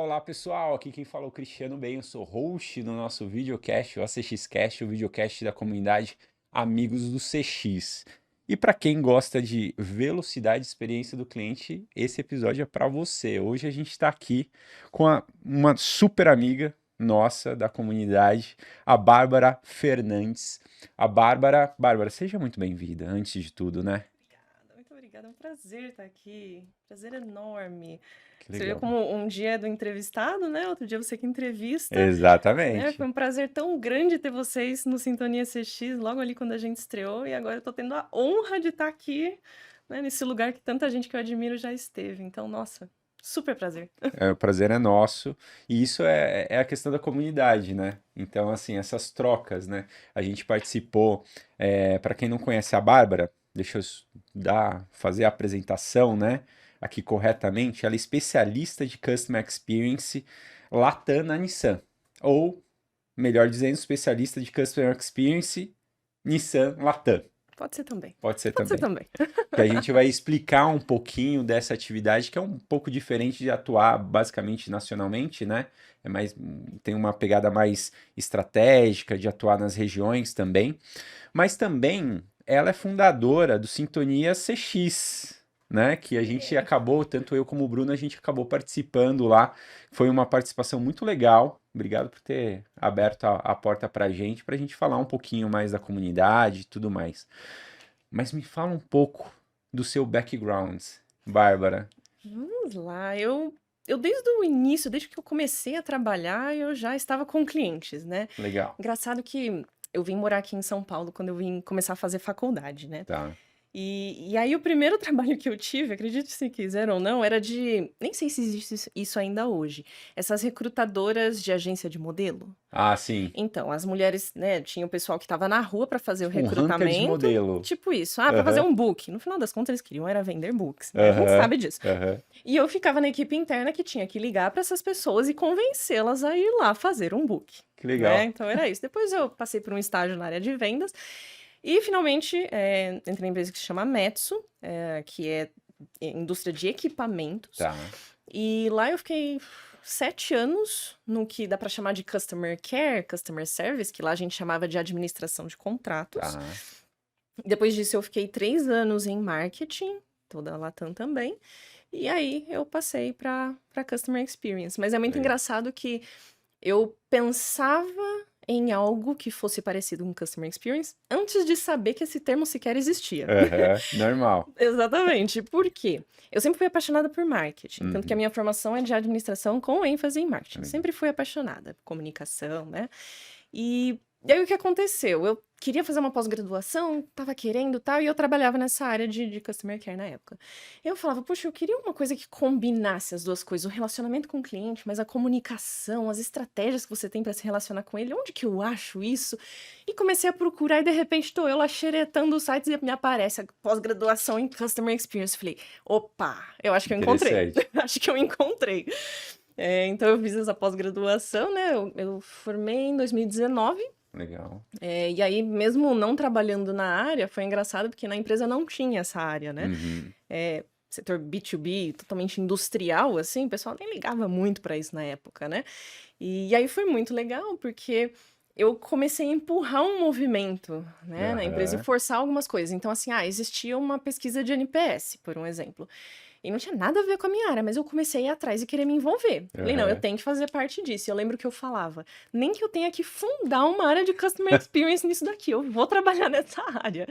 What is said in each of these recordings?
Olá pessoal, aqui quem fala é o Cristiano Bem, eu sou host no nosso videocast, o ACXcast, o videocast da comunidade Amigos do CX. E para quem gosta de velocidade de experiência do cliente, esse episódio é para você. Hoje a gente está aqui com uma super amiga nossa da comunidade, a Bárbara Fernandes. Bárbara, seja muito bem-vinda, antes de tudo, né? Obrigada, muito obrigada. É um prazer estar aqui. Prazer enorme. Que Você viu legal. como um dia é do entrevistado, né? Outro dia você que entrevista, né? Foi Exatamente. um prazer tão grande ter vocês no Sintonia CX logo ali quando a gente estreou e agora eu tô tendo a honra de estar aqui, né? Nesse lugar que tanta gente que eu admiro já esteve. Então, nossa, super prazer. O prazer é nosso. E isso é a questão da comunidade, né? Então, assim, essas trocas, né? A gente participou. Para quem não conhece a Bárbara, deixa eu fazer a apresentação, né? Aqui corretamente. Ela é especialista de Customer Experience Latam na Nissan. Ou, melhor dizendo, especialista de Customer Experience Nissan Latam. Pode ser também. Pode ser Pode ser também. também. Que a gente vai explicar um pouquinho dessa atividade que é um pouco diferente de atuar basicamente nacionalmente, né? Tem uma pegada mais estratégica de atuar nas regiões também, mas também ela é fundadora do Sintonia CX, né? Que a gente É. acabou, tanto eu como o Bruno, a gente acabou participando lá. Foi uma participação muito legal. Obrigado por ter aberto a porta para a gente falar um pouquinho mais da comunidade e tudo mais. Mas me fala um pouco do seu background, Bárbara. Vamos lá. Eu desde o início, desde que eu comecei a trabalhar, eu já estava com clientes, né? Legal. Engraçado que eu vim morar aqui em São Paulo quando eu vim começar a fazer faculdade, né? Tá. E aí o primeiro trabalho que eu tive, acredite se quiser ou não, era de, nem sei se existe isso ainda hoje, essas recrutadoras de agência de modelo. Ah, sim. Então, as mulheres, né, tinha o pessoal que estava na rua para fazer o Tipo um hunter de recrutamento, modelo. tipo isso, para fazer Aham, um book. No final das contas, eles queriam era vender books, né? A gente aham, sabe disso. aham. E eu ficava na equipe interna que tinha que ligar para essas pessoas e convencê-las a ir lá fazer um book, Que né? legal. Então era isso. Depois eu passei por um estágio na área de vendas e finalmente entrei em empresa que se chama Metsu, que é indústria de equipamentos. Tá, E lá eu fiquei 7 anos no que dá para chamar de Customer Care, Customer Service, que lá a gente chamava de administração de contratos. tá. Depois disso eu fiquei 3 anos em marketing, toda a Latam também. E aí eu passei para Customer Experience. Mas é muito Legal. engraçado que eu pensava em algo que fosse parecido com Customer Experience antes de saber que esse termo sequer existia. Aham, normal. Exatamente. Por quê? Eu sempre fui apaixonada por marketing, tanto que a Uhum, minha formação é de administração com ênfase em marketing. legal. Sempre fui apaixonada por comunicação, né? E aí o que aconteceu? Eu queria fazer uma pós-graduação, tava querendo tal, e eu trabalhava nessa área de Customer Care na época. Eu falava, poxa, eu queria uma coisa que combinasse as duas coisas, o relacionamento com o cliente, mas a comunicação, as estratégias que você tem para se relacionar com ele, onde que eu acho isso? E comecei a procurar e de repente tô eu lá xeretando os sites e me aparece a pós-graduação em Customer Experience. Falei, opa, eu acho que eu encontrei. Interessante. Acho que eu encontrei. Então eu fiz essa pós-graduação, né? Eu formei em 2019. Legal. E aí, mesmo não trabalhando na área, foi engraçado porque na empresa não tinha essa área, né? Uhum. Setor B2B, totalmente industrial, assim, o pessoal nem ligava muito para isso na época, né? E aí foi muito legal porque eu comecei a empurrar um movimento, né, na empresa e Aham, forçar algumas coisas. Então, assim, existia uma pesquisa de NPS, por um exemplo. E não tinha nada a ver com a minha área, mas eu comecei a ir atrás e querer me envolver. Falei, não, eu aham. tenho que fazer parte disso. E eu lembro que eu falava, nem que eu tenha que fundar uma área de Customer Experience nisso daqui, eu vou trabalhar nessa área.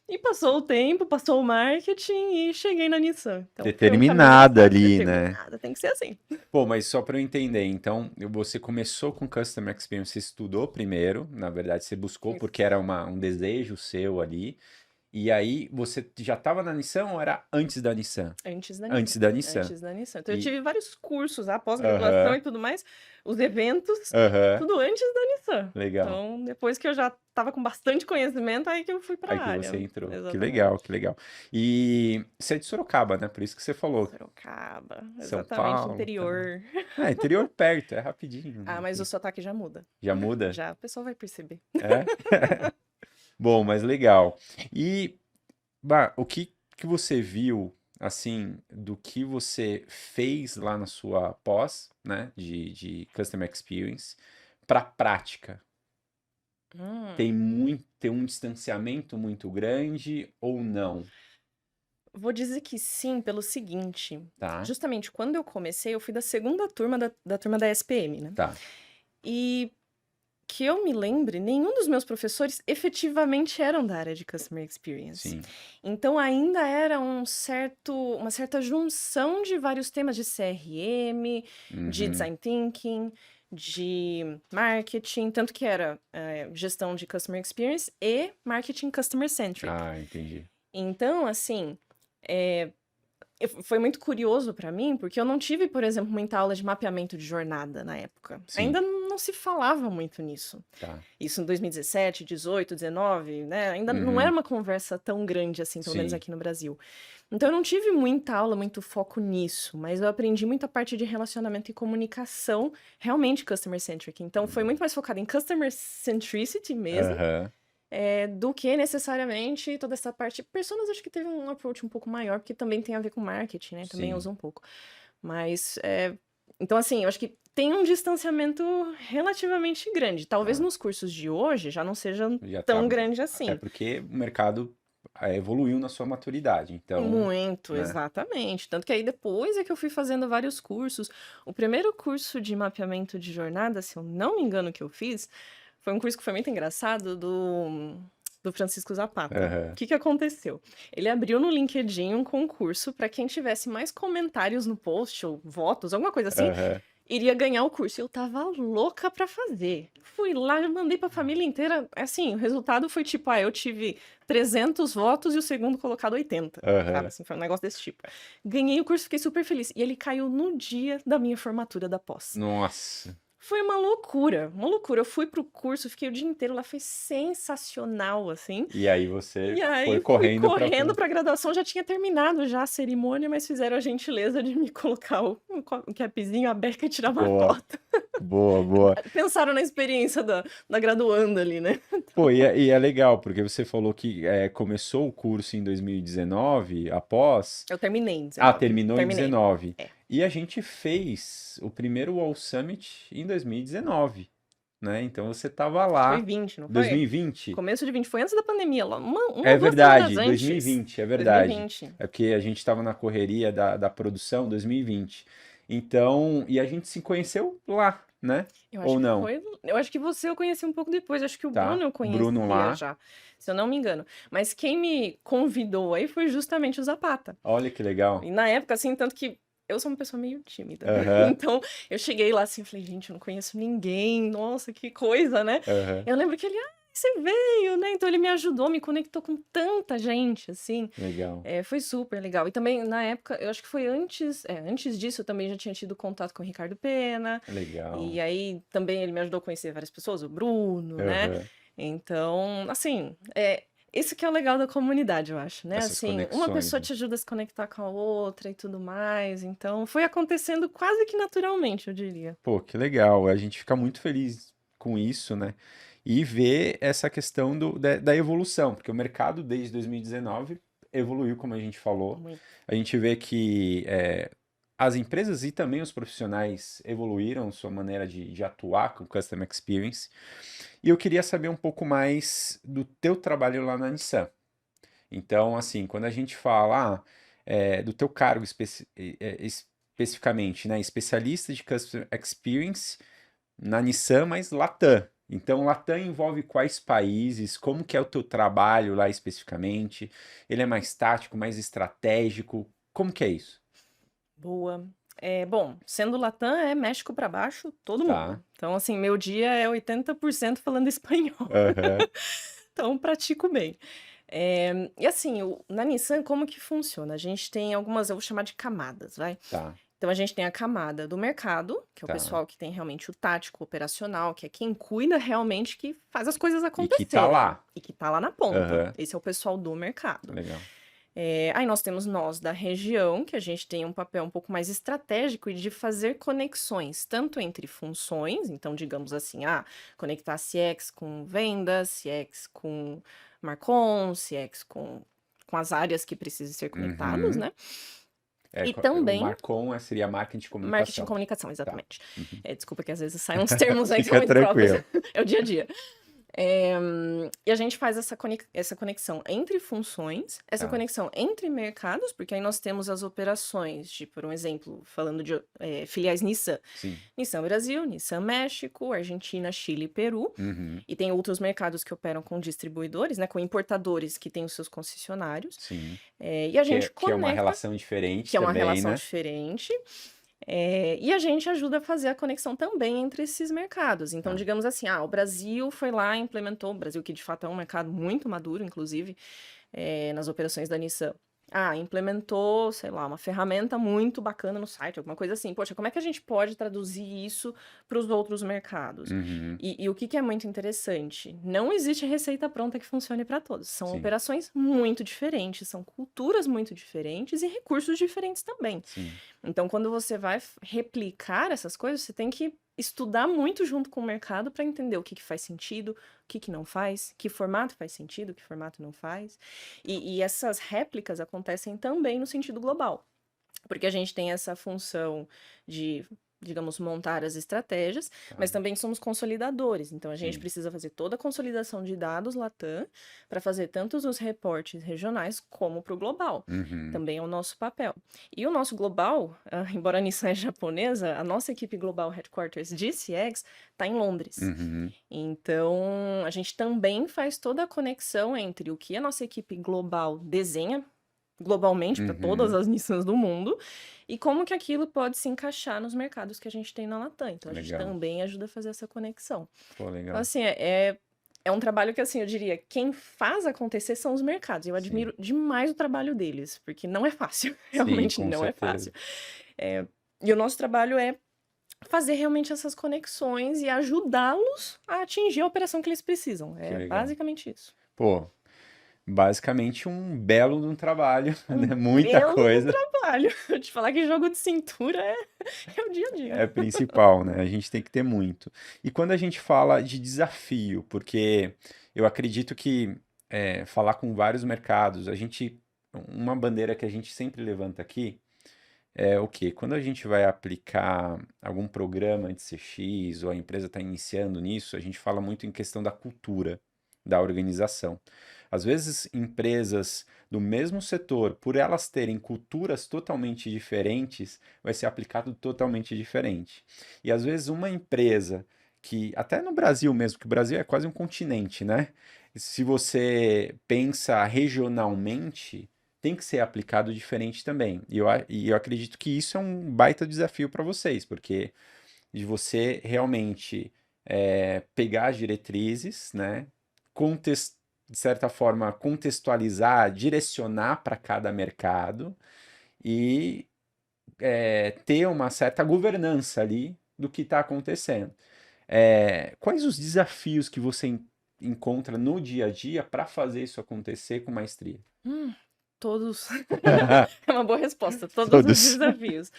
E passou o tempo, passou o marketing e cheguei na Nissan. Então foi um caminho Determinada ali, né? determinado, tem que ser assim. Pô, mas só para eu entender, então, você começou com Customer Experience, você estudou primeiro, na verdade, você buscou Isso. porque era um desejo seu ali. E aí, você já estava na Nissan ou era antes da Nissan? Antes da Nissan. Antes da Nissan. Antes da Nissan. Então eu E, tive vários cursos, a pós-graduação aham, e tudo mais, os eventos, aham, tudo antes da Nissan. legal. Então, depois que eu já estava com bastante conhecimento, aí que eu fui para Aí a que você área. entrou. Que legal, Exatamente. que legal. E você é de Sorocaba, né? Por isso que você falou. Sorocaba, São exatamente, Paulo, tá. interior. Ah, interior perto, é rapidinho Ah, mas o aqui. sotaque já muda. Já muda? Já, a pessoa vai perceber. É? Bom, mas legal. E, Bah, o que que você viu, assim, do que você fez lá na sua pós, né, de Customer Experience, para prática? Hum. Tem um distanciamento muito grande ou não? Vou dizer que sim, pelo seguinte, Tá, justamente quando eu comecei, eu fui da segunda turma da turma da SPM, né. tá. E que eu me lembre, nenhum dos meus professores efetivamente eram da área de Customer Experience. Sim. Então ainda era uma certa junção de vários temas de CRM, de Uhum. Design Thinking, de marketing, tanto que era, gestão de Customer Experience e marketing Customer Centric. Ah, entendi. Então, assim, eh foi muito curioso para mim, porque eu não tive, por exemplo, muita aula de mapeamento de jornada na época. Sim, Ainda não se falava muito nisso. tá. Isso em 2017, 18, 19, né? Ainda não era Uhum. uma conversa tão grande assim, pelo menos Sim. aqui no Brasil. Então eu não tive muita aula, muito foco nisso, mas eu aprendi muita parte de relacionamento e comunicação, realmente customer centric. Então foi muito mais focado em customer centricity mesmo, Aham. do que necessariamente toda essa parte. Personas acho que teve um approach um pouco maior, porque também tem a ver com marketing, né? Também Sim. usa um pouco. Mas, então, assim, eu acho que tem um distanciamento relativamente grande. Talvez Tá. nos cursos de hoje já não seja Já tá. tão grande Até assim. porque o mercado evoluiu na sua maturidade, então, Muito, né? exatamente. Tanto que aí depois é que eu fui fazendo vários cursos. O primeiro curso de mapeamento de jornada, se eu não me engano, que eu fiz, foi um curso que foi muito engraçado do Francisco Zapata. O Aham. que que aconteceu? Ele abriu no LinkedIn um concurso para quem tivesse mais comentários no post ou votos, alguma coisa assim, Aham. iria ganhar o curso. Eu estava louca para fazer. Fui lá, mandei para a família inteira. Assim, o resultado foi tipo, eu tive 300 votos e o segundo colocado 80, sabe? Aham. Assim, foi um negócio desse tipo. Ganhei o curso, fiquei super feliz. E ele caiu no dia da minha formatura da pós. Nossa. Foi uma loucura, uma loucura. Eu fui pro curso, fiquei o dia inteiro lá, foi sensacional, assim. E aí você E foi aí fui correndo para correndo pra graduação, já tinha terminado já a cerimônia, mas fizeram a gentileza de me colocar o capzinho, a beca e tirar uma Boa, foto. boa, boa. Pensaram na experiência da graduanda ali, né. Pô, e é legal, porque você falou que começou o curso em 2019, após. Eu terminei em Ah, 19. terminou em Terminei. 19. É. E a gente fez o primeiro Wall Summit em 2019, né? Então você tava Foi lá, 20, não foi? 2020. Começo de 20, foi antes da pandemia, lá uma É ou 2 semanas verdade, antes. 2020, é verdade. 2020. É porque a gente estava na correria da produção 2020. Então, e a gente se conheceu lá, né? Ou não? Eu acho que você eu conheci um pouco depois, acho que o Bruno Tá? eu Bruno conhecia lá. já, se eu não me engano. Mas quem me convidou aí foi justamente o Zapata. Olha que legal. E na época, assim, tanto que eu sou uma pessoa meio tímida. Aham, Então, eu cheguei lá assim, eu falei, gente, eu não conheço ninguém, nossa, que coisa, né? aham. Eu lembro que ele, você veio, né? Então ele me ajudou, me conectou com tanta gente, assim. Legal, Foi super legal. E também, na época, eu acho que foi antes disso, eu também já tinha tido contato com o Ricardo Pena. E legal. aí também ele me ajudou a conhecer várias pessoas, o Bruno, né? Aham. Então, assim, esse que é o legal da comunidade, eu acho, né? Essas Assim, uma conexões, pessoa né? te ajuda a se conectar com a outra e tudo mais. Então, foi acontecendo quase que naturalmente, eu diria. Pô, que legal. A gente fica muito feliz com isso, né? E ver essa questão da evolução, porque o mercado desde 2019 evoluiu, como a gente falou. Muito. A gente vê que as empresas e também os profissionais evoluíram sua maneira de atuar com Customer Experience. E eu queria saber um pouco mais do teu trabalho lá na Nissan. Então, assim, quando a gente fala do teu cargo especificamente, né? Especialista de Customer Experience na Nissan, mas Latam. Então, Latam envolve quais países? Como que é o teu trabalho lá especificamente? Ele é mais tático, mais estratégico? Como que é isso? Boa. Bom, sendo Latam, é México pra baixo, todo Tá. mundo. Então, assim, meu dia é 80% falando espanhol. Aham. Então, pratico bem. E assim, na Nissan, como que funciona? A gente tem algumas, eu vou chamar de camadas, vai? Tá, Então, a gente tem a camada do mercado, que é o tá. pessoal que tem realmente o tático, o operacional, que é quem cuida realmente, que faz as coisas E que tá acontecerem lá. e que tá lá na ponta. Aham. Esse é o pessoal do mercado. Legal. Aí nós temos nós da região, que a gente tem um papel um pouco mais estratégico e de fazer conexões, tanto entre funções, então, digamos assim, conectar CX com vendas, CX com Marcon, CX com as áreas que precisam ser conectados, Uhum. né? E O também Marcom seria marketing de marketing e comunicação. comunicação, Tá. exatamente. Uhum. Desculpa que às vezes saem uns termos aí que são Fica muito próprios. tranquilo. É o dia a dia. E a gente faz essa conexão entre funções, essa Tá. conexão entre mercados, porque aí nós temos as operações de, por um exemplo, falando de filiais Nissan. Sim. Nissan Brasil, Nissan México, Argentina, Chile e Peru. Uhum. E tem outros mercados que operam com distribuidores, né, com importadores que têm os seus concessionários. Sim. E a gente Que é uma conecta, relação diferente que é uma também, relação né? diferente. E a gente ajuda a fazer a conexão também entre esses mercados. Então, Tá. digamos assim, o Brasil foi lá e implementou, o Brasil que de fato é um mercado muito maduro, inclusive, nas operações da Nissan. Implementou, sei lá, uma ferramenta muito bacana no site, alguma coisa assim. Poxa, como é que a gente pode traduzir isso para os outros mercados? Uhum. E o que é muito interessante? Não existe receita pronta que funcione para todos. São Sim. operações muito diferentes, são culturas muito diferentes e recursos diferentes também. Sim. Então, quando você vai replicar essas coisas, você tem que estudar muito junto com o mercado para entender o que faz sentido, o que não faz, que formato faz sentido, que formato não faz. E essas réplicas acontecem também no sentido global, porque a gente tem essa função de, digamos, montar as estratégias, Tá. mas também somos consolidadores. Então, a gente Sim. precisa fazer toda a consolidação de dados Latam para fazer tanto os reportes regionais como para o global. Uhum. Também é o nosso papel. E o nosso global, embora a Nissan é japonesa, a nossa equipe global headquarters de CX está em Londres. Uhum. Então, a gente também faz toda a conexão entre o que a nossa equipe global desenha globalmente para todas Uhum. as Nissans do mundo e como que aquilo pode se encaixar nos mercados que a gente tem na Latam. Então, a gente Legal. também ajuda a fazer essa conexão. Pô, Então, legal. assim, é um trabalho que, assim, eu diria, quem faz acontecer são os mercados. Eu admiro demais o trabalho deles, porque não é fácil. Sim, Realmente com não é certeza. fácil. E o nosso trabalho é fazer realmente essas conexões e ajudá-los a atingir a operação que eles precisam. Que É legal. basicamente isso. Pô, basicamente um belo de um trabalho, né? Um Muita belo coisa. trabalho. Eu te falar que jogo de cintura é o dia a dia. É principal, né? A gente tem que ter muito. E quando a gente fala de desafio, porque eu acredito que falar com vários mercados, uma bandeira que a gente sempre levanta aqui é o quê? Quando a gente vai aplicar algum programa de CX ou a empresa está iniciando nisso, a gente fala muito em questão da cultura da organização. Às vezes, empresas do mesmo setor, por elas terem culturas totalmente diferentes, vai ser aplicado totalmente diferente. E às vezes, uma empresa que, até no Brasil mesmo, que o Brasil é quase um continente, né? Se você pensa regionalmente, tem que ser aplicado diferente também. E eu acredito que isso é um baita desafio para vocês, porque de você realmente pegar as diretrizes, né? De certa forma, contextualizar, direcionar para cada mercado e ter uma certa governança ali do que está acontecendo. Quais os desafios que você encontra no dia a dia para fazer isso acontecer com maestria? Todos. É uma boa resposta. Todos os Todos. desafios.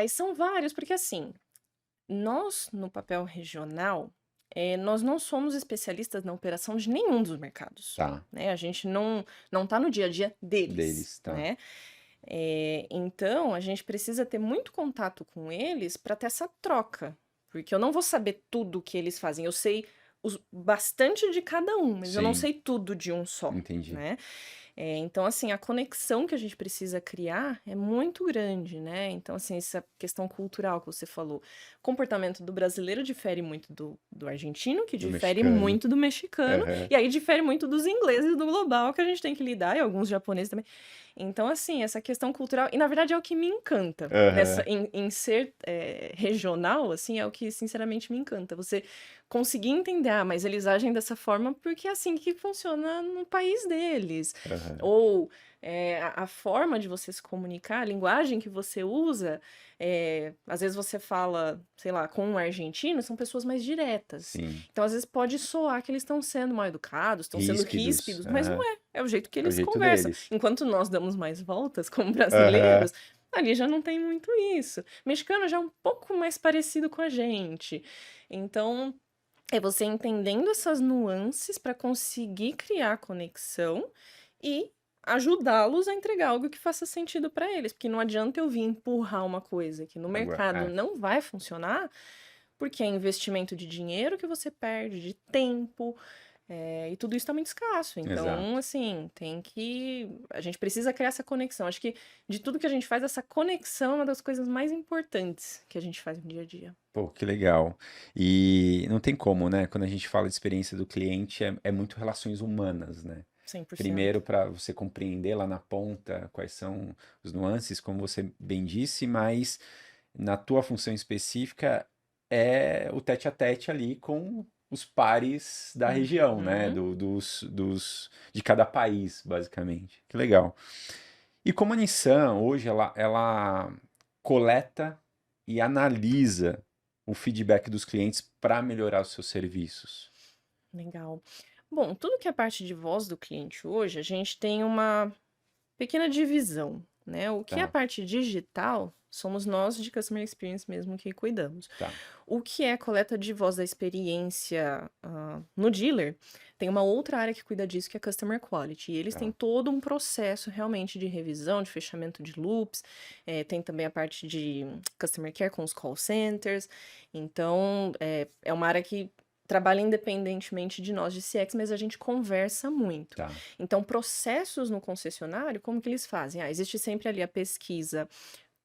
E são vários, porque assim, nós, no papel regional, nós não somos especialistas na operação de nenhum dos mercados. Tá, Né? A gente não tá no dia a dia deles, tá. né? Então, a gente precisa ter muito contato com eles para ter essa troca. Porque eu não vou saber tudo que eles fazem. Eu sei bastante de cada um, mas eu não Sim, sei tudo de um só, entendi. né? Então, assim, a conexão que a gente precisa criar é muito grande, né? Então, assim, essa questão cultural que você falou. O comportamento do brasileiro difere muito do argentino, que Do difere mexicano. muito do mexicano, Aham. e aí difere muito dos ingleses do global que a gente tem que lidar, e alguns japoneses também. Então, assim, essa questão cultural, e na verdade é o que me encanta Aham. em ser regional, assim, é o que sinceramente me encanta. Você conseguir entender, mas eles agem dessa forma porque é assim que funciona no país deles. Aham. Ou a forma de você se comunicar, a linguagem que você usa, às vezes você fala, sei lá, com um argentino, são pessoas mais diretas. Sim. Então, às vezes pode soar que eles estão sendo mal educados, estão sendo ríspidos, mas não Aham. é. É o jeito que É o eles jeito conversam. deles. Enquanto nós damos mais voltas como Aham. brasileiros, ali já não tem muito isso. Mexicano já é um pouco mais parecido com a gente. Então, é você entendendo essas nuances para conseguir criar conexão e ajudá-los a entregar algo que faça sentido para eles, porque não adianta eu vir empurrar uma coisa que no Agora, mercado não vai funcionar, porque é investimento de dinheiro que você perde, de tempo, e tudo isso tá muito escasso. Então, exato. assim, a gente precisa criar essa conexão. Acho que de tudo que a gente faz, essa conexão é uma das coisas mais importantes que a gente faz no dia a dia. Pô, que legal. E não tem como, né? Quando a gente fala de experiência do cliente, é muito relações humanas, né? 100%. Primeiro, para você compreender lá na ponta quais são os nuances, como você bem disse, mas na tua função específica é o tete a tete ali com os pares da região, né? Uhum. De cada país, basicamente. Que legal. E como a Nissan hoje ela coleta e analisa o feedback dos clientes para melhorar os seus serviços. Legal. Bom, tudo que é parte de voz do cliente hoje, a gente tem uma pequena divisão, né? O que é a Tá, parte digital, somos nós de Customer Experience mesmo que cuidamos. tá, O que é coleta de voz da experiência, no dealer, tem uma outra área que cuida disso, que é Customer Quality. E eles têm tá, todo um processo realmente de revisão, de fechamento de loops, tem também a parte de Customer Care com os call centers. Então, é uma área que trabalha independentemente de nós de CX, mas a gente conversa muito. tá. Então, processos no concessionário, como que eles fazem? Existe sempre ali a pesquisa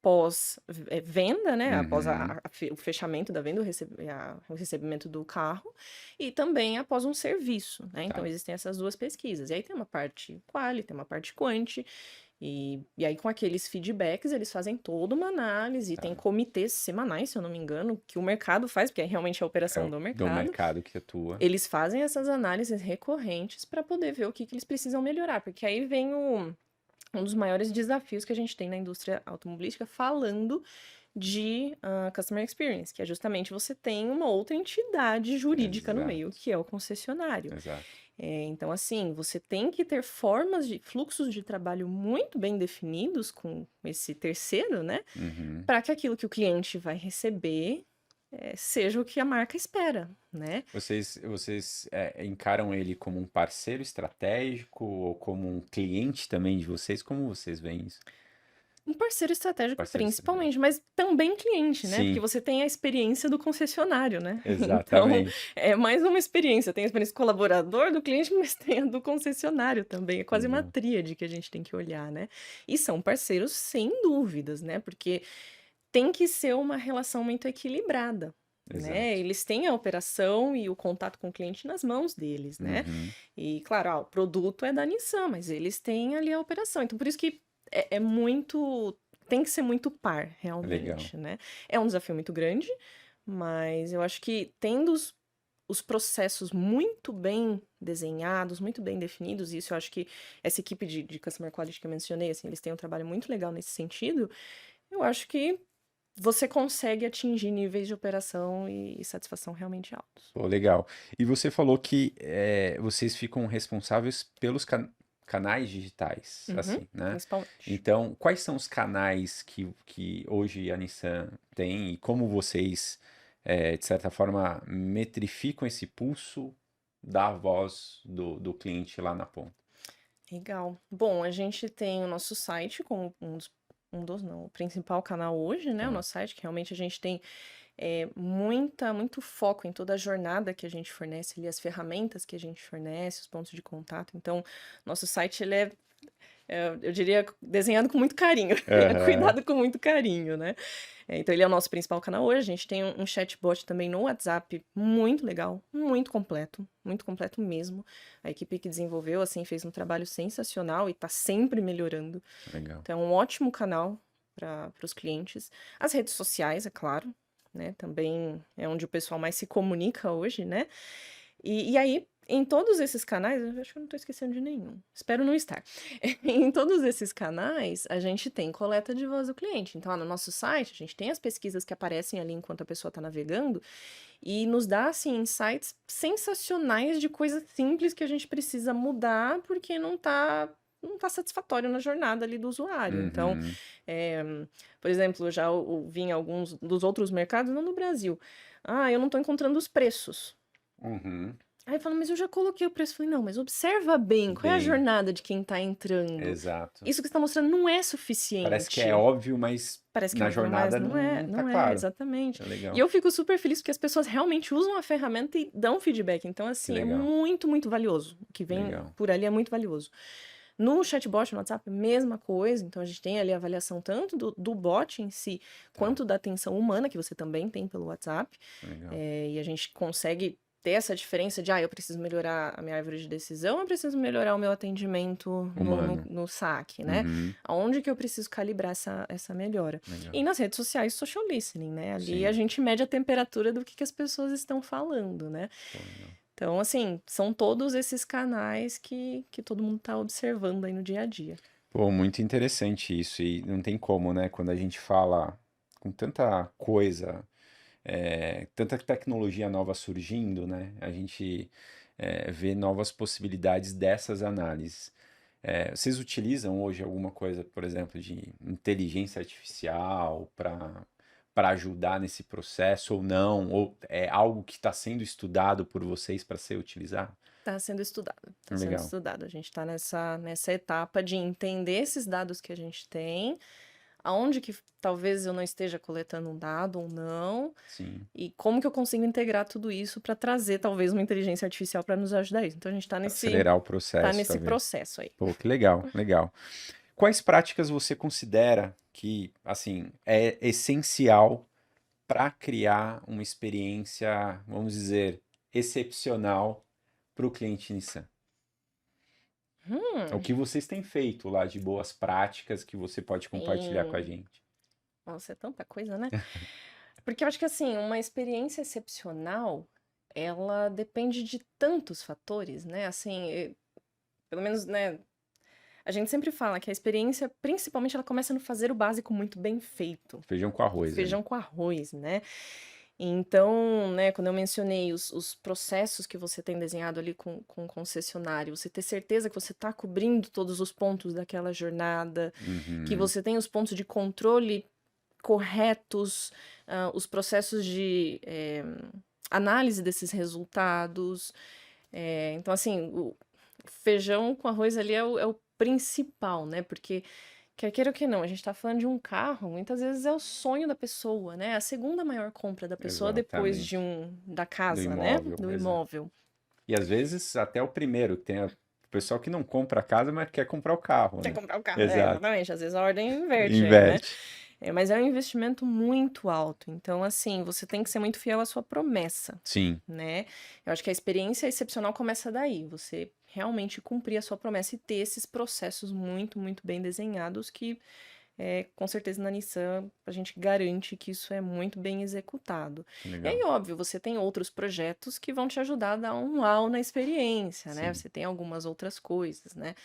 pós-venda, né? Após Uhum, o fechamento da venda, o recebimento do carro, e também após um serviço, né? Então, tá. existem essas duas pesquisas. E aí tem uma parte quali, tem uma parte quanti, e aí com aqueles feedbacks eles fazem toda uma análise, e tem Tá. comitês semanais, se eu não me engano, que o mercado faz, porque é realmente a É operação o do do mercado. mercado que atua. Eles fazem essas análises recorrentes para poder ver o que que eles precisam melhorar, porque aí vem um dos maiores desafios que a gente tem na indústria automobilística falando de Customer Experience, que é justamente você tem uma outra entidade jurídica no meio, Exato, que é o concessionário. exato. Então, assim, você tem que ter formas de fluxos de trabalho muito bem definidos com esse terceiro, né? Uhum. Para que aquilo que o cliente vai receber seja o que a marca espera, né? Vocês encaram ele como um parceiro estratégico ou como um cliente também de vocês? Como vocês veem isso? Um parceiro estratégico Parceiro estratégico. principalmente, mas também cliente, né, porque Sim, você tem a experiência do concessionário, né. Então, exatamente. é mais uma experiência, tem a experiência do colaborador, do cliente, mas tem a do concessionário também, é quase uma Legal. tríade que a gente tem que olhar, né. E são parceiros sem dúvidas, né, porque tem que ser uma relação muito equilibrada, né. Exato. Eles têm a operação e o contato com o cliente nas mãos deles, né. Uhum. E claro, o produto é da Nissan, mas eles têm ali a operação, então por isso que é muito tem que ser muito par, Legal. realmente, né. É um desafio muito grande, mas eu acho que tendo os processos muito bem desenhados, muito bem definidos, e isso eu acho que essa equipe de Customer Quality que eu mencionei, assim, eles têm um trabalho muito legal nesse sentido, eu acho que você consegue atingir níveis de operação e satisfação realmente altos. Pô, legal. E você falou que vocês ficam responsáveis pelos canais digitais, Uhum, assim, né? principalmente. Então, quais são os canais que hoje a Nissan tem e como vocês, de certa forma, metrificam esse pulso da voz do cliente lá na ponta? Legal. Bom, a gente tem o nosso site como um dos não, o principal canal hoje, né, o Tá, nosso site, que realmente a gente tem, muito foco em toda a jornada que a gente fornece ali, as ferramentas que a gente fornece, os pontos de contato. Então, nosso site ele eu diria desenhado com muito carinho, aham, cuidado com muito carinho, né. Então ele é o nosso principal canal hoje, a gente tem um chatbot também no WhatsApp muito legal, muito completo mesmo. A equipe que desenvolveu, assim, fez um trabalho sensacional e tá sempre melhorando. legal. Então é um ótimo canal para os clientes. As redes sociais, é claro, né, também é onde o pessoal mais se comunica hoje, né. E aí, em todos esses canais, eu acho que eu não tô esquecendo de nenhum, espero não estar. Em todos esses canais, a gente tem coleta de voz do cliente. Então, no nosso site, a gente tem as pesquisas que aparecem ali enquanto a pessoa está navegando e nos dá, assim, insights sensacionais de coisas simples que a gente precisa mudar porque não tá satisfatório na jornada ali do usuário. Então, Uhum, eh, por exemplo, eu já ouvi em alguns dos outros mercados, não no Brasil: "Ah, eu não tô encontrando os preços". uhum, Aí eu falo, mas eu já coloquei o preço. Eu falei, não, mas observa bem, qual é a Bem, jornada de quem tá entrando? exato. Isso que você tá mostrando não é Parece que é suficiente. óbvio, mas Parece que é na óbvio, mas jornada não não, é, não tá não é, claro. exatamente. É E legal. eu fico super feliz porque as pessoas realmente usam a ferramenta e dão feedback. Então, Que assim, é legal. muito, muito valioso. O que vem Legal. por ali é muito valioso. No chatbot, no WhatsApp, mesma coisa. Então, a gente tem ali a avaliação tanto do bot em si, Tá. quanto da atenção humana, que você também tem pelo WhatsApp. Legal. E a gente consegue ter essa diferença de, eu preciso melhorar a minha árvore de decisão, eu preciso melhorar o meu atendimento Humano. no saque, né? Uhum. Aonde que eu preciso calibrar essa melhora? Legal. E nas redes sociais, social listening, né? Ali a Sim. gente mede a temperatura do que as pessoas estão falando, né? Pô, legal. Então, assim, são todos esses canais que todo mundo está observando aí no dia a dia. Pô, muito interessante isso. E não tem como, né? Quando a gente fala com tanta coisa, tanta tecnologia nova surgindo, né? A gente vê novas possibilidades dessas análises. Vocês utilizam hoje alguma coisa, por exemplo, de inteligência artificial para ajudar nesse processo ou não? Ou é algo que está sendo estudado por vocês para ser utilizado? Está sendo estudado, está sendo Legal. estudado. A gente está nessa etapa de entender esses dados que a gente tem, aonde que talvez eu não esteja coletando um dado ou não, Sim. e como que eu consigo integrar tudo isso para trazer talvez uma inteligência artificial para nos ajudar isso. Então a gente está Acelerar o tá processo, nesse talvez. processo aí. Pô, que legal, legal. Quais práticas você considera que, assim, é essencial para criar uma experiência, vamos dizer, excepcional para o cliente Nissan? O Hum, que vocês têm feito lá de boas práticas que você pode compartilhar com a sim. gente? Nossa, é tanta coisa, né? Porque eu acho que assim, uma experiência excepcional, ela depende de tantos fatores, né? Assim, pelo menos, né? A gente sempre fala que a experiência, principalmente, ela começa no fazer o básico muito bem feito. Feijão com O arroz ali. feijão com arroz, né? Então, né, quando eu mencionei os processos que você tem desenhado ali com o concessionário, você ter certeza que você está cobrindo todos os pontos daquela jornada, que Uhum. você tem os pontos de controle corretos, os processos de análise desses resultados. Então, assim, o feijão com arroz ali é o principal, né? Porque, quer queira ou que não, a gente tá falando de um carro, muitas vezes é o sonho da pessoa, né? A segunda maior compra da pessoa depois Exatamente. da Do casa, né? imóvel, Do exato. imóvel. E às vezes até o primeiro, que tem o pessoal que não compra a casa, mas quer comprar o carro, Quer né? comprar o carro, Exato. exatamente. Às vezes a ordem inverte aí, né? Inverte. Mas é um investimento muito alto. Então, assim, você tem que ser muito fiel à sua promessa, Sim, né? Eu acho que a experiência excepcional começa daí. Você realmente cumprir a sua promessa e ter esses processos muito, muito bem desenhados que, com certeza, na Nissan a gente garante que isso é muito bem executado. que E aí, legal. óbvio, você tem outros projetos que vão te ajudar a dar um uau na experiência, né? Sim. Você tem algumas outras coisas, né?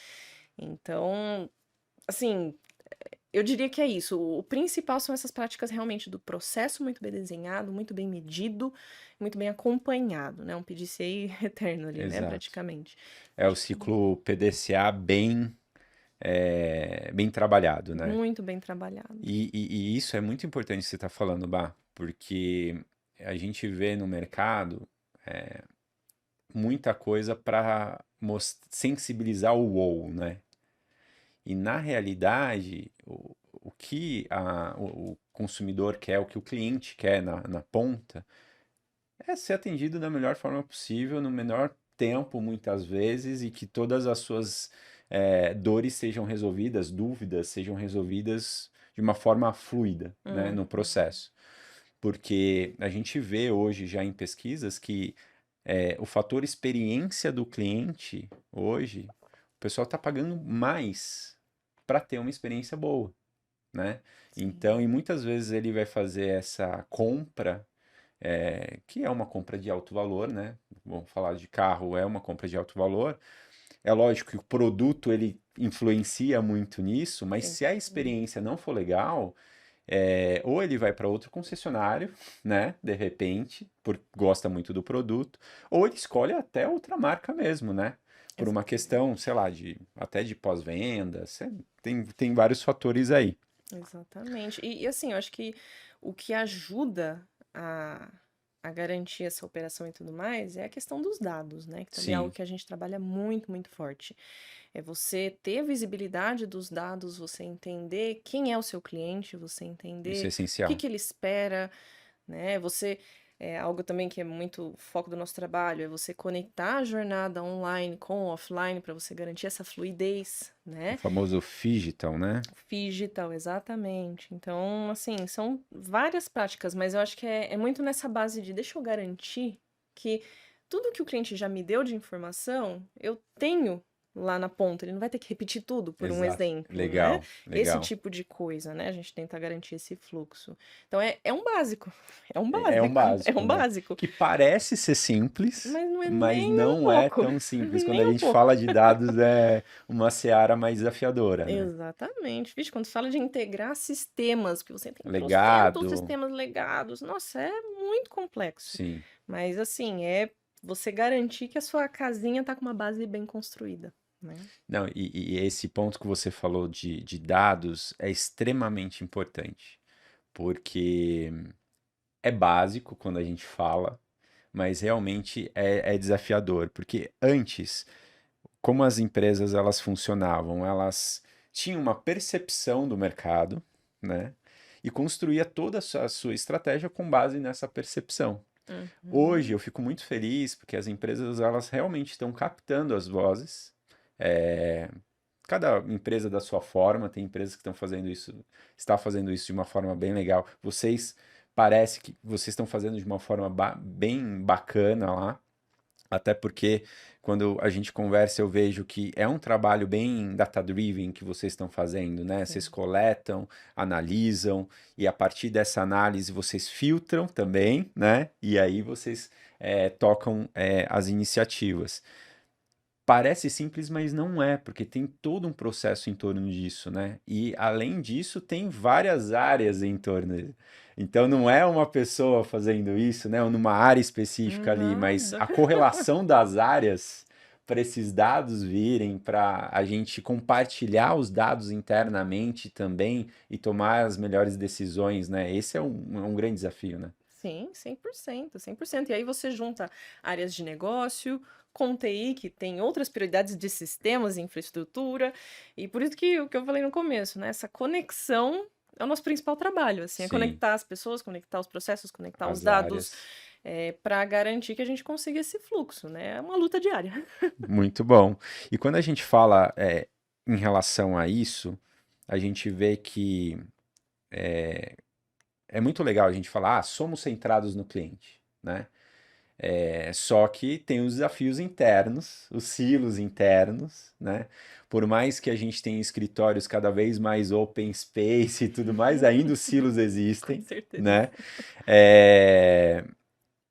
Então, assim, eu diria que é isso. O principal são essas práticas realmente do processo muito bem desenhado, muito bem medido, muito bem acompanhado, né? Um PDCA eterno ali, né? Exato. Praticamente. É o Acho que ciclo PDCA bem trabalhado, né? muito bem trabalhado. E isso é muito importante que você está falando, Bah, porque a gente vê no mercado muita coisa para sensibilizar o wow, né? E na realidade, o que o consumidor quer, o que o cliente quer na ponta, é ser atendido da melhor forma possível, no menor tempo, muitas vezes, e que todas as suas dores sejam resolvidas, dúvidas sejam resolvidas de uma forma fluida, né, no Uhum. processo. Porque a gente vê hoje já em pesquisas que o fator experiência do cliente, hoje, o pessoal está pagando mais para ter uma experiência boa, né? Então, Sim. e muitas vezes ele vai fazer essa compra que é uma compra de alto valor, né? Vamos falar de carro, é uma compra de alto valor. É lógico que o produto ele influencia muito nisso, mas Sim. se a experiência não for legal, ou ele vai para outro concessionário, né? De repente, porque gosta muito do produto, ou ele escolhe até outra marca mesmo, né? Por uma Exatamente. questão, sei lá, até de pós-venda, tem vários fatores aí. Exatamente. E assim, eu acho que o que ajuda a a garantir essa operação e tudo mais, é a questão dos dados, né? Que também é algo Sim, que a gente trabalha muito, muito forte. É você ter visibilidade dos dados, você entender quem é o seu cliente, você isso é entender o que essencial. que ele espera, né? Você é algo também que é muito foco do nosso trabalho, é você conectar a jornada online com o offline para você garantir essa fluidez, O né? famoso phygital, né? Digital, exatamente. Então, assim, são várias práticas, mas eu acho que é muito nessa base de deixa eu garantir que tudo que o cliente já me deu de informação, eu tenho lá na ponta. Ele não vai ter que repetir tudo, por um Exato. exemplo, né? Legal, Esse legal. tipo de coisa, né? A gente tenta garantir esse fluxo. Então, é um básico. É um É um básico. É básico, um né? básico. Que parece ser simples, Mas não é mas nem um não é pouco. tão simples. Quando a Nem um gente pouco. fala de dados, é uma seara mais desafiadora, né? Exatamente. Vixe, quando fala de integrar sistemas, que você tem trocentos Legado, sistemas legados, nossa, é muito complexo. sim. Mas assim, é você garantir que a sua casinha tá com uma base bem construída, né? Não, e esse ponto que você falou de dados é extremamente importante, porque é básico quando a gente fala, mas realmente é desafiador, porque antes, como as empresas elas funcionavam, elas tinham uma percepção do mercado, né? E construía toda a sua estratégia com base nessa percepção. Hoje Uhum. eu fico muito feliz porque as empresas elas realmente estão captando as vozes. É, cada empresa da sua forma, tem empresas que estão fazendo isso, está fazendo isso de uma forma bem legal. Vocês parece que vocês estão fazendo de uma forma bem bacana lá. Até porque quando a gente conversa, eu vejo que é um trabalho bem data-driven que vocês estão fazendo, né? Vocês Sim. coletam, analisam, e a partir dessa análise vocês filtram também, né? E aí vocês tocam as iniciativas. Parece simples, mas não é, porque tem todo um processo em torno disso, né? E além disso, tem várias áreas em torno. Então não é uma pessoa fazendo isso, né? Ou numa área específica ali, mas Nada. a correlação das áreas para esses dados virem, para a gente compartilhar os dados internamente também e tomar as melhores decisões, né? Esse é um grande desafio, né? Sim, 100%, 100%. E aí você junta áreas de negócio com TI, que tem outras prioridades de sistemas e infraestrutura, e por isso que o que eu falei no começo, né? Essa conexão é o nosso principal trabalho, assim, é Sim, conectar as pessoas, conectar os processos, conectar os as dados, áreas. para garantir que a gente consiga esse fluxo, né? É uma luta diária. Muito bom. E quando a gente fala em relação a isso, a gente vê que é muito legal a gente falar, somos centrados no cliente, né? Só que tem os desafios internos, os silos internos, né? Por mais que a gente tenha escritórios cada vez mais open space e tudo mais, ainda os silos Com existem, certeza. né? É,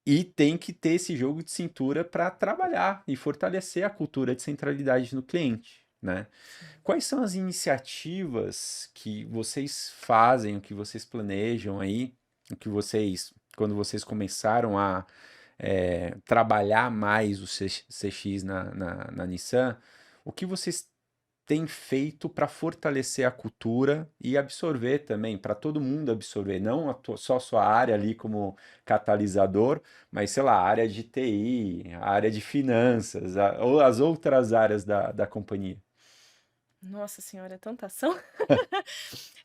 E tem que ter esse jogo de cintura para trabalhar e fortalecer a cultura de centralidade no cliente, né? Sim. Quais são as iniciativas que vocês fazem, o que vocês planejam aí, o que vocês, quando vocês começaram a trabalhar mais o CX na Nissan, o que vocês têm feito para fortalecer a cultura e absorver também, para todo mundo absorver, não só a sua área ali como catalisador, mas sei lá, a área de TI, a área de finanças, ou as outras áreas da companhia. Nossa senhora, é tanta ação.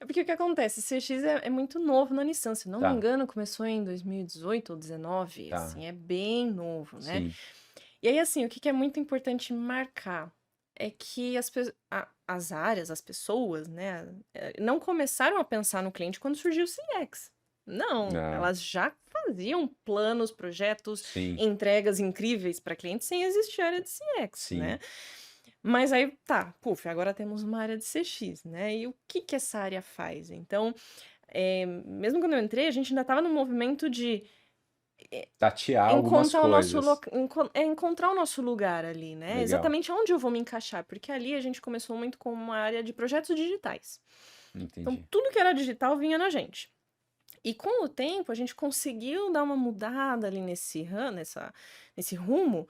É porque o que acontece? CX é muito novo na Nissan, se não me Tá, engano, começou em 2018 ou 19, tá, assim, é bem novo, né? sim, E aí, assim, o que que é muito importante marcar é que as áreas, as pessoas, né, não começaram a pensar no cliente quando surgiu o CX. Não, ah, elas já faziam planos, projetos, sim, entregas incríveis para clientes sem existir área de CX, né? sim, Mas aí tá, puf, agora temos uma área de CX, né? E o que que essa área faz? Então, mesmo quando eu entrei, a gente ainda estava no movimento de tatear algumas encontrar o nosso coisas, encontrar o nosso lugar ali, né? legal, Exatamente onde eu vou me encaixar, porque ali a gente começou muito com uma área de projetos digitais. Então, entendi. tudo que era digital vinha na gente. E com o tempo, a gente conseguiu dar uma mudada ali nesse rumo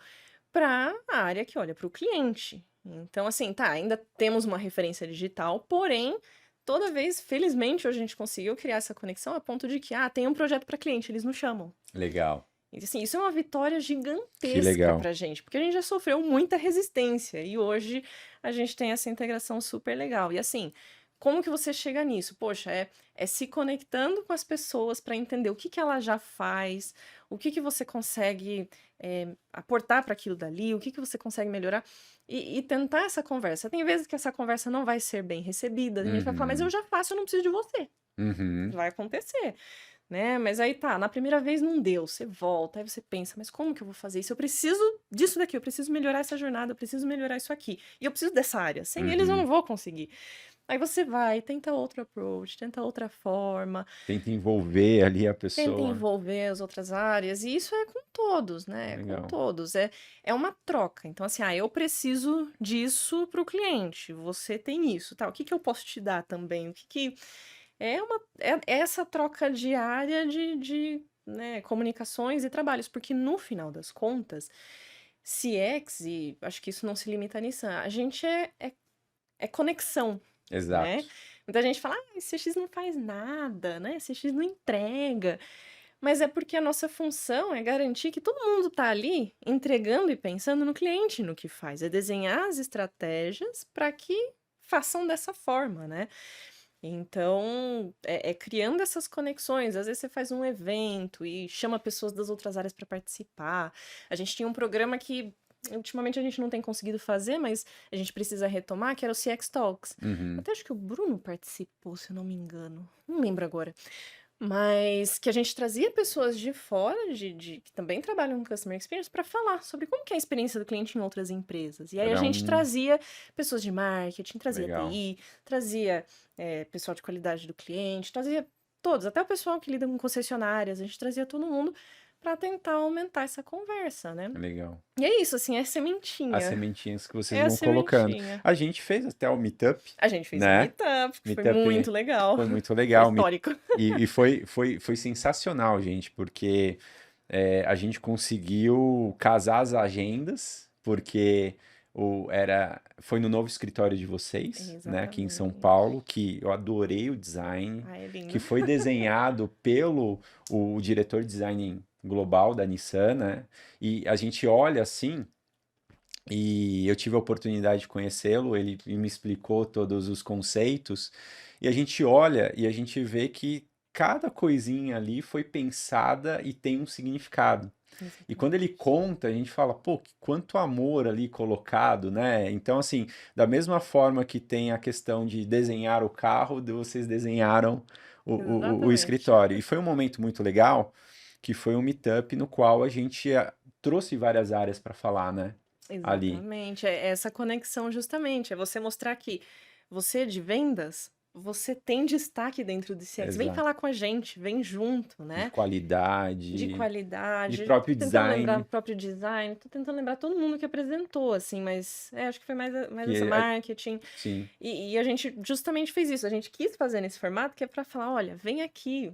para a área que olha para o cliente. Então, assim, tá, ainda temos uma referência digital, porém, toda vez, felizmente, hoje a gente conseguiu criar essa conexão a ponto de que, tem um projeto para cliente, eles nos chamam. Legal. E, assim, isso é uma vitória Que gigantesca legal. pra gente, porque a gente já sofreu muita resistência e hoje a gente tem essa integração super legal. E assim, como que você chega nisso? Poxa, é se conectando com as pessoas para entender o que que ela já faz, o que que você consegue aportar para aquilo dali, o que que você consegue melhorar e tentar essa conversa. Tem vezes que essa conversa não vai ser bem recebida, a gente vai falar, mas eu Uhum. já faço, eu não preciso de você. Uhum. Vai acontecer, né? Mas aí tá, na primeira vez não deu, você volta, aí você pensa, mas como que eu vou fazer isso? Eu preciso disso daqui, eu preciso melhorar essa jornada, eu preciso melhorar isso aqui. E eu preciso dessa área. Sem eles eu não Uhum. vou conseguir. Aí você vai, tenta outro approach, tenta outra forma, Tenta envolver ali a tenta pessoa. envolver as outras áreas, e isso é com todos, né? É com Legal. todos. É uma troca. Então, assim, eu preciso disso para o cliente, você tem isso, tá? O que que eu posso te dar também? O que que. É essa troca diária de, né, comunicações e trabalhos, porque no final das contas, CX, e acho que isso não se limita a Nissan, a gente é conexão, Exato. né? Muita gente fala, CX não faz nada, né? CX não entrega. Mas é porque a nossa função é garantir que todo mundo está ali entregando e pensando no cliente no que faz, é desenhar as estratégias para que façam dessa forma, né? Então, criando essas conexões. Às vezes você faz um evento e chama pessoas das outras áreas para participar. A gente tinha um programa que ultimamente a gente não tem conseguido fazer, mas a gente precisa retomar, que era o CX Talks. Uhum. Até acho que o Bruno participou, se eu não me engano. Não lembro agora. Mas que a gente trazia pessoas de fora, que também trabalham com Customer Experience, para falar sobre como que é a experiência do cliente em outras empresas. E aí a Era gente um. trazia pessoas de marketing, trazia Legal. TI, trazia pessoal de qualidade do cliente, trazia todos, até o pessoal que lida com concessionárias, a gente trazia todo mundo para tentar aumentar essa conversa, né? Legal. E é isso, assim, é As sementinha. sementinhas que vocês É a vão colocando. sementinha. A gente fez até o Meetup, A gente fez um né? meetup, que foi Meetup muito legal. foi muito Foi legal. histórico. E foi sensacional, gente, porque a gente conseguiu casar as agendas, porque foi no novo escritório de vocês, né, aqui em São Exatamente. Paulo, que eu adorei o design, Ah, é que lindo. foi desenhado pelo o diretor de design global da Nissan, né? E a gente olha assim. E eu tive a oportunidade de conhecê-lo, ele me explicou todos os conceitos, e a gente olha e a gente vê que cada coisinha ali foi pensada e tem um significado. E quando ele Exatamente. conta, a gente fala, pô, quanto amor ali colocado, né? Então, assim, da mesma forma que tem a questão de desenhar o carro, vocês desenharam o Exatamente. escritório. E foi um momento muito legal, que foi um meetup no qual a gente trouxe várias áreas para falar, né? Ali. Exatamente. É essa conexão justamente, é você mostrar que você de vendas, você tem destaque dentro do CX. Vem Exato. falar com a gente, vem junto, De né? De qualidade, de qualidade. Tô próprio tentando lembrar o design, próprio design, tô tentando lembrar todo mundo que apresentou, assim, mas acho que foi mais essa que marketing. sim. E a gente justamente fez isso. A gente quis fazer nesse formato que é para falar, olha, vem aqui.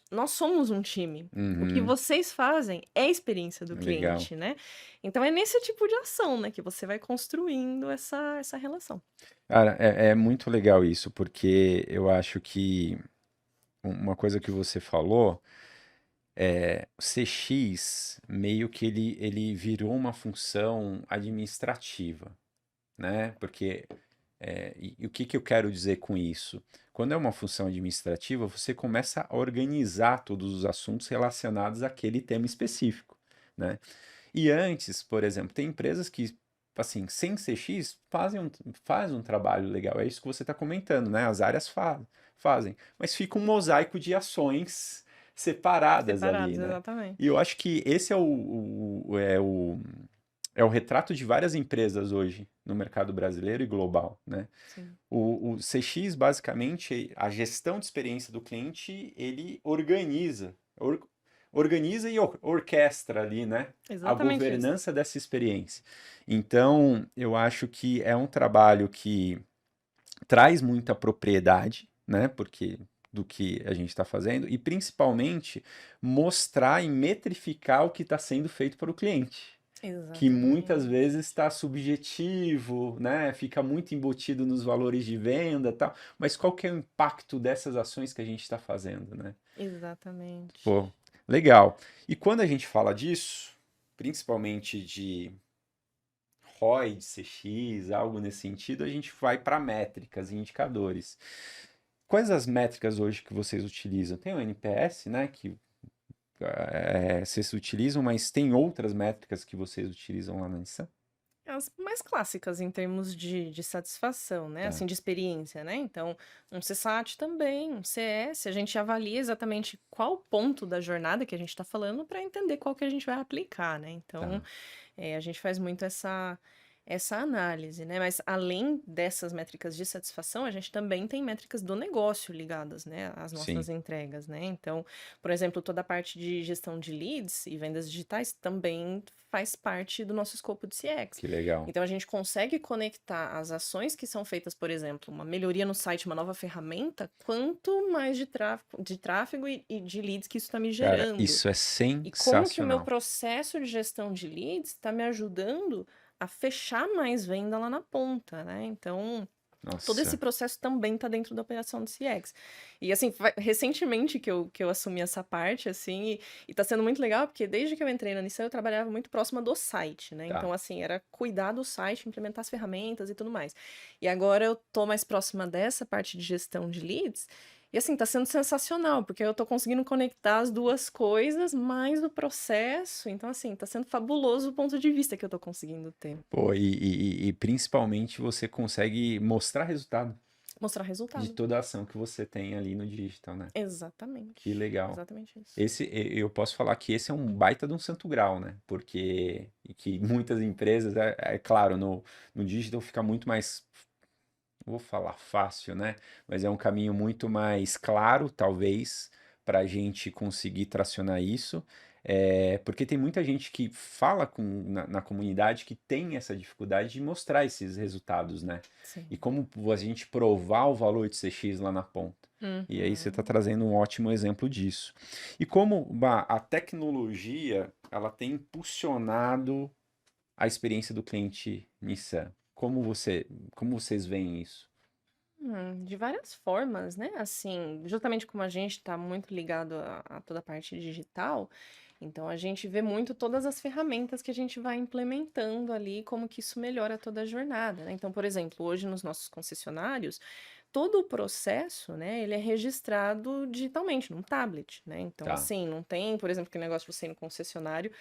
Nós somos um time. O que Uhum, vocês fazem é a experiência do legal. cliente, né? Então é nesse tipo de ação, né, que você vai construindo essa relação. Cara, é muito legal isso, porque eu acho que uma coisa que você falou o CX meio que ele virou uma função administrativa, né? Porque e o que que eu quero dizer com isso? Quando é uma função administrativa, você começa a organizar todos os assuntos relacionados àquele tema específico, né? E antes, por exemplo, tem empresas que, assim, sem CX, fazem um trabalho legal. É isso que você está comentando, né? As áreas fazem. Mas fica um mosaico de ações separadas ali, Separados, né? exatamente. E eu acho que esse é o retrato de várias empresas hoje no mercado brasileiro e global, né? Sim. O CX, basicamente, a gestão de experiência do cliente, ele organiza e orquestra ali, né? A Exatamente isso. governança dessa experiência. Então, eu acho que é um trabalho que traz muita propriedade, né? Porque do que a gente está fazendo, e principalmente mostrar e metrificar o que está sendo feito para o cliente que muitas Exatamente. vezes está subjetivo, né? Fica muito embutido nos valores de venda, e tal. Mas qual que é o impacto dessas ações que a gente está fazendo, né? Exatamente. Pô, Legal. E quando a gente fala disso, principalmente de ROI, de CX, algo nesse sentido, a gente vai para métricas e indicadores. Quais as métricas hoje que vocês utilizam? Tem o NPS, né, que vocês utilizam, mas tem outras métricas que vocês utilizam lá na Nissan? As mais clássicas em termos de satisfação, né, Tá, assim, de experiência, né, então, um CSAT também, um CS, a gente avalia exatamente qual ponto da jornada que a gente está falando para entender qual que a gente vai aplicar, né, então, tá. a gente faz muito essa análise, né? Mas além dessas métricas de satisfação, a gente também tem métricas do negócio ligadas, né, às nossas Sim, entregas, né? Então, por exemplo, toda a parte de gestão de leads e vendas digitais também faz parte do nosso escopo de CX. que legal. Então, a gente consegue conectar as ações que são feitas, por exemplo, uma melhoria no site, uma nova ferramenta, quanto mais de tráfego e de leads que isso está me Cara, gerando. isso é E como que o meu sensacional. processo de gestão de leads está me ajudando a fechar mais venda lá na ponta, né? Então, todo esse Nossa, processo também está dentro da operação do CX. E assim, recentemente que eu assumi essa parte, assim, e tá sendo muito legal, porque desde que eu entrei na Nissan, eu trabalhava muito próxima do site, né? Então, tá. assim, era cuidar do site, implementar as ferramentas e tudo mais. E agora eu tô mais próxima dessa parte de gestão de leads. E assim, tá sendo sensacional, porque eu tô conseguindo conectar as duas coisas, mais o processo. Então, assim, tá sendo fabuloso o ponto de vista que eu tô conseguindo ter. Pô, e principalmente você consegue mostrar resultado Mostrar de resultado. toda a ação que você tem ali no digital, né? Que Exatamente. legal. Exatamente isso. Eu posso falar que esse é um baita de um santo grau, né? Porque e que muitas empresas, é claro, no digital fica muito mais, vou falar fácil, né? Mas é um caminho muito mais claro, talvez, para a gente conseguir tracionar isso. Porque tem muita gente que fala na comunidade que tem essa dificuldade de mostrar esses resultados, né? E Sim. como a gente provar o valor de CX lá na ponta. E aí você está Uhum. trazendo um ótimo exemplo disso. E como a tecnologia ela tem impulsionado a experiência do cliente Nissan. Como vocês veem isso? De várias formas, né? Assim, justamente como a gente está muito ligado a toda a parte digital, então a gente vê muito todas as ferramentas que a gente vai implementando ali, como que isso melhora toda a jornada, né? Então, por exemplo, hoje nos nossos concessionários, todo o processo, né, ele é registrado digitalmente, num tablet, né? Então, Tá. assim, não tem, por exemplo, aquele negócio de você ir no concessionário,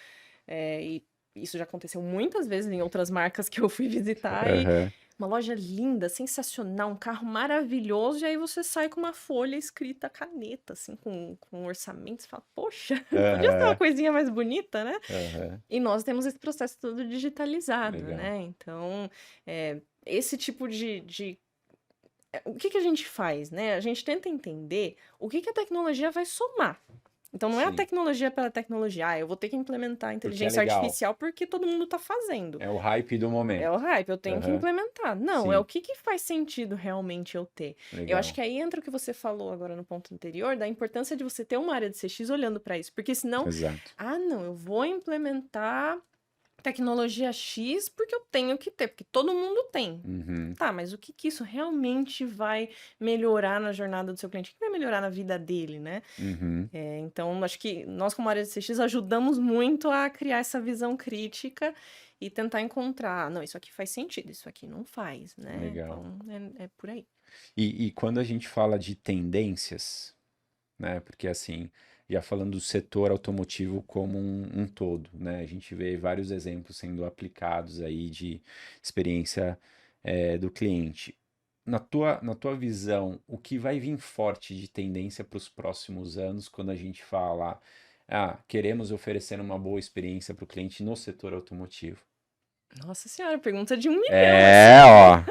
e isso já aconteceu muitas vezes em outras marcas que eu fui visitar, e Aham. uma loja linda, sensacional, um carro maravilhoso, e aí você sai com uma folha escrita a caneta, assim, com um orçamento, você fala, poxa, não podia ser uma Aham. coisinha mais bonita, né? Aham. E nós temos esse processo todo digitalizado, Legal. né? Então, esse tipo o que que a gente faz, né? A gente tenta entender o que que a tecnologia vai somar. Então, não é a Sim. tecnologia pela tecnologia. Eu vou ter que implementar a Porque é inteligência legal. artificial porque todo mundo está fazendo. É o hype do É o momento. hype, eu tenho que Aham. implementar. Não, é o Sim. que que faz sentido realmente eu ter. Eu acho Legal. que aí entra o que você falou agora no ponto anterior, da importância de você ter uma área de CX olhando para isso. Porque senão, Exato. não, eu vou implementar tecnologia X porque eu tenho que ter, porque todo mundo tem. Uhum. Tá, mas o que que isso realmente vai melhorar na jornada do seu cliente? O que vai melhorar na vida dele, né? Uhum. Então, acho que nós, como área de CX, ajudamos muito a criar essa visão crítica e tentar encontrar, não, isso aqui faz sentido, isso aqui não faz, né? Legal. Então, é por aí. E quando a gente fala de tendências, né? Porque assim, já falando do setor automotivo como um todo, né? A gente vê vários exemplos sendo aplicados aí de experiência do cliente. Na tua visão, o que vai vir forte de tendência para os próximos anos quando a gente fala, queremos oferecer uma boa experiência para o cliente no setor automotivo? Nossa senhora, pergunta de 1 milhão essa, É, hein? ó.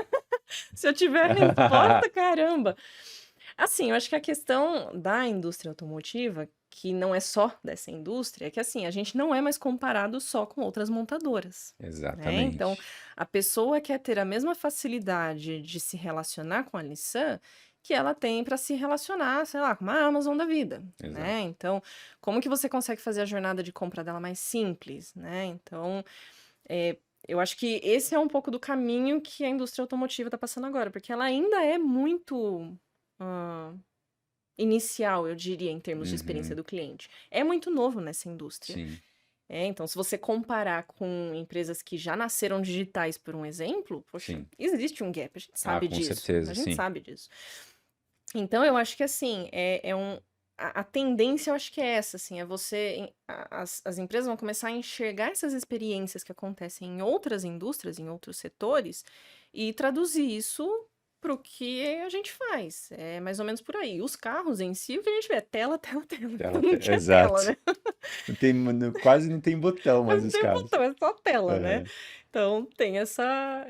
Se eu tiver a resposta, caramba! Assim, eu acho que a questão da indústria automotiva, que não é só dessa indústria, é que assim, a gente não é mais comparado só com outras montadoras, né? Então, Exatamente. a pessoa quer ter a mesma facilidade de se relacionar com a Nissan que ela tem para se relacionar, sei lá, com uma Amazon da vida, né? Exato. Então, como que você consegue fazer a jornada de compra dela mais simples, né? Então, é, eu acho que esse é um pouco do caminho que a indústria automotiva está passando agora, porque ela ainda é muito. ah, inicial, eu diria, em termos de experiência Uhum. do cliente. É muito novo nessa indústria. Sim. Então, se você comparar com empresas que já nasceram digitais, por um exemplo, poxa, Sim. existe um gap, a gente Ah, sabe com disso. certeza, A gente sim. sabe disso. Então, eu acho que assim, a tendência eu acho que é essa, assim, é você. As empresas vão começar a enxergar essas experiências que acontecem em outras indústrias, em outros setores, e traduzir isso para o que a gente faz. É mais ou menos por aí. Os carros em si, o que a gente vê é tela, tela, tela. Tela, Todo mundo tinha tela, exato. né? Não tem, quase não tem botão mais Mas não nos tem carros. botão, é só tela, né? Aham. Então tem essa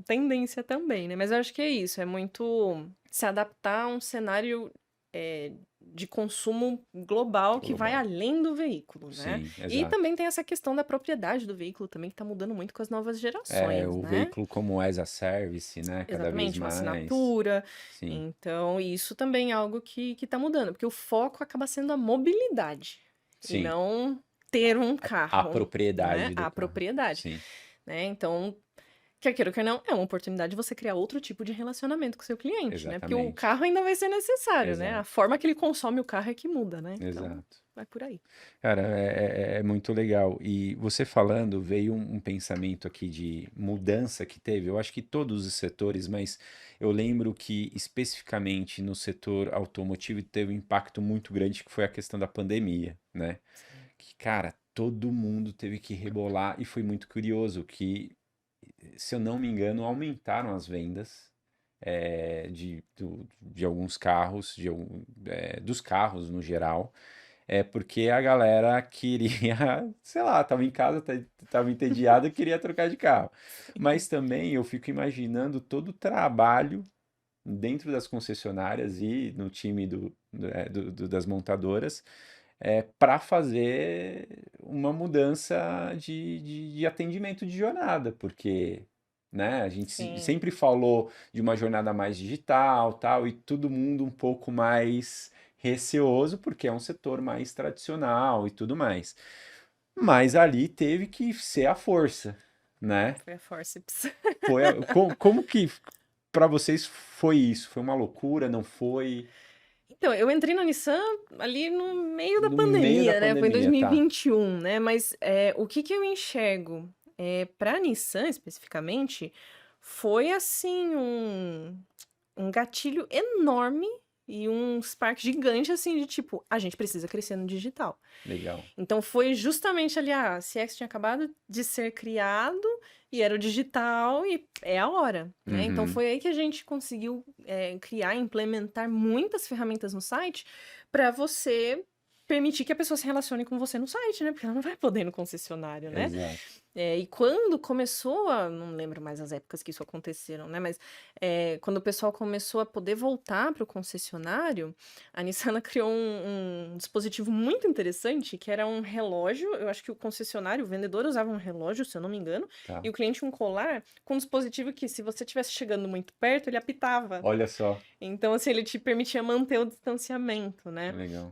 tendência também, né? Mas eu acho que é isso, é muito se adaptar a um cenário de consumo global que vai Global. além do veículo, né? Sim, E exato. também tem essa questão da propriedade do veículo também, que tá mudando muito com as novas É, gerações, o né? veículo como as a service, né? Cada vez Exatamente, uma mais. assinatura. Sim, Então, isso também é algo que tá mudando, porque o foco acaba sendo a mobilidade e sim. não ter um A carro, né? propriedade do A carro. propriedade, Sim, né? Então, quer queira ou quer não, é uma oportunidade de você criar outro tipo de relacionamento com o seu cliente, né? Porque o exatamente. carro ainda vai ser necessário, né? A Exato, forma que ele consome o carro é que muda, né? Então, exato. vai por aí. Cara, é muito legal. E você falando, veio um pensamento aqui de mudança que teve. Eu acho que todos os setores, mas eu lembro que especificamente no setor automotivo teve um impacto muito grande, que foi a questão da pandemia, né? Sim. Que, cara, todo mundo teve que rebolar e foi muito curioso que, se eu não me engano, aumentaram as vendas de alguns carros, dos carros no geral. É porque a galera queria, sei lá, tava em casa, tava entediada e queria trocar de carro. Sim. Mas também eu fico imaginando todo o trabalho dentro das concessionárias e no time das montadoras para fazer uma mudança de atendimento de jornada, porque né, a gente Sim. sempre falou de uma jornada mais digital, tal, e todo mundo um pouco mais receoso, porque é um setor mais tradicional e tudo mais. Mas ali teve que ser a força, né? Foi a forceps. Como que para vocês foi isso? Foi uma loucura? Não foi? Então, eu entrei na Nissan ali no meio da No meio da pandemia, né? Foi em pandemia, tá? 2021, né? Mas o que que eu enxergo? Para a Nissan, especificamente, foi assim um gatilho enorme e um spark gigante, assim, de tipo, a gente precisa crescer no digital. Legal. Então foi justamente ali, a CX tinha acabado de ser criado e era o digital e é a hora, né? Então Uhum. foi aí que a gente conseguiu criar e implementar muitas ferramentas no site para você permitir que a pessoa se relacione com você no site, né? Porque ela não vai poder ir no concessionário, né? Exato. E quando começou não lembro mais as épocas que isso aconteceram, né? Mas quando o pessoal começou a poder voltar para o concessionário, a Nissan ela criou um dispositivo muito interessante, que era um relógio. Eu acho que o concessionário, o vendedor usava um relógio, se eu não me engano, Tá. e o cliente um colar com um dispositivo que, se você estivesse chegando muito perto, ele apitava. Olha só. Então, assim, ele te permitia manter o distanciamento, né? Legal,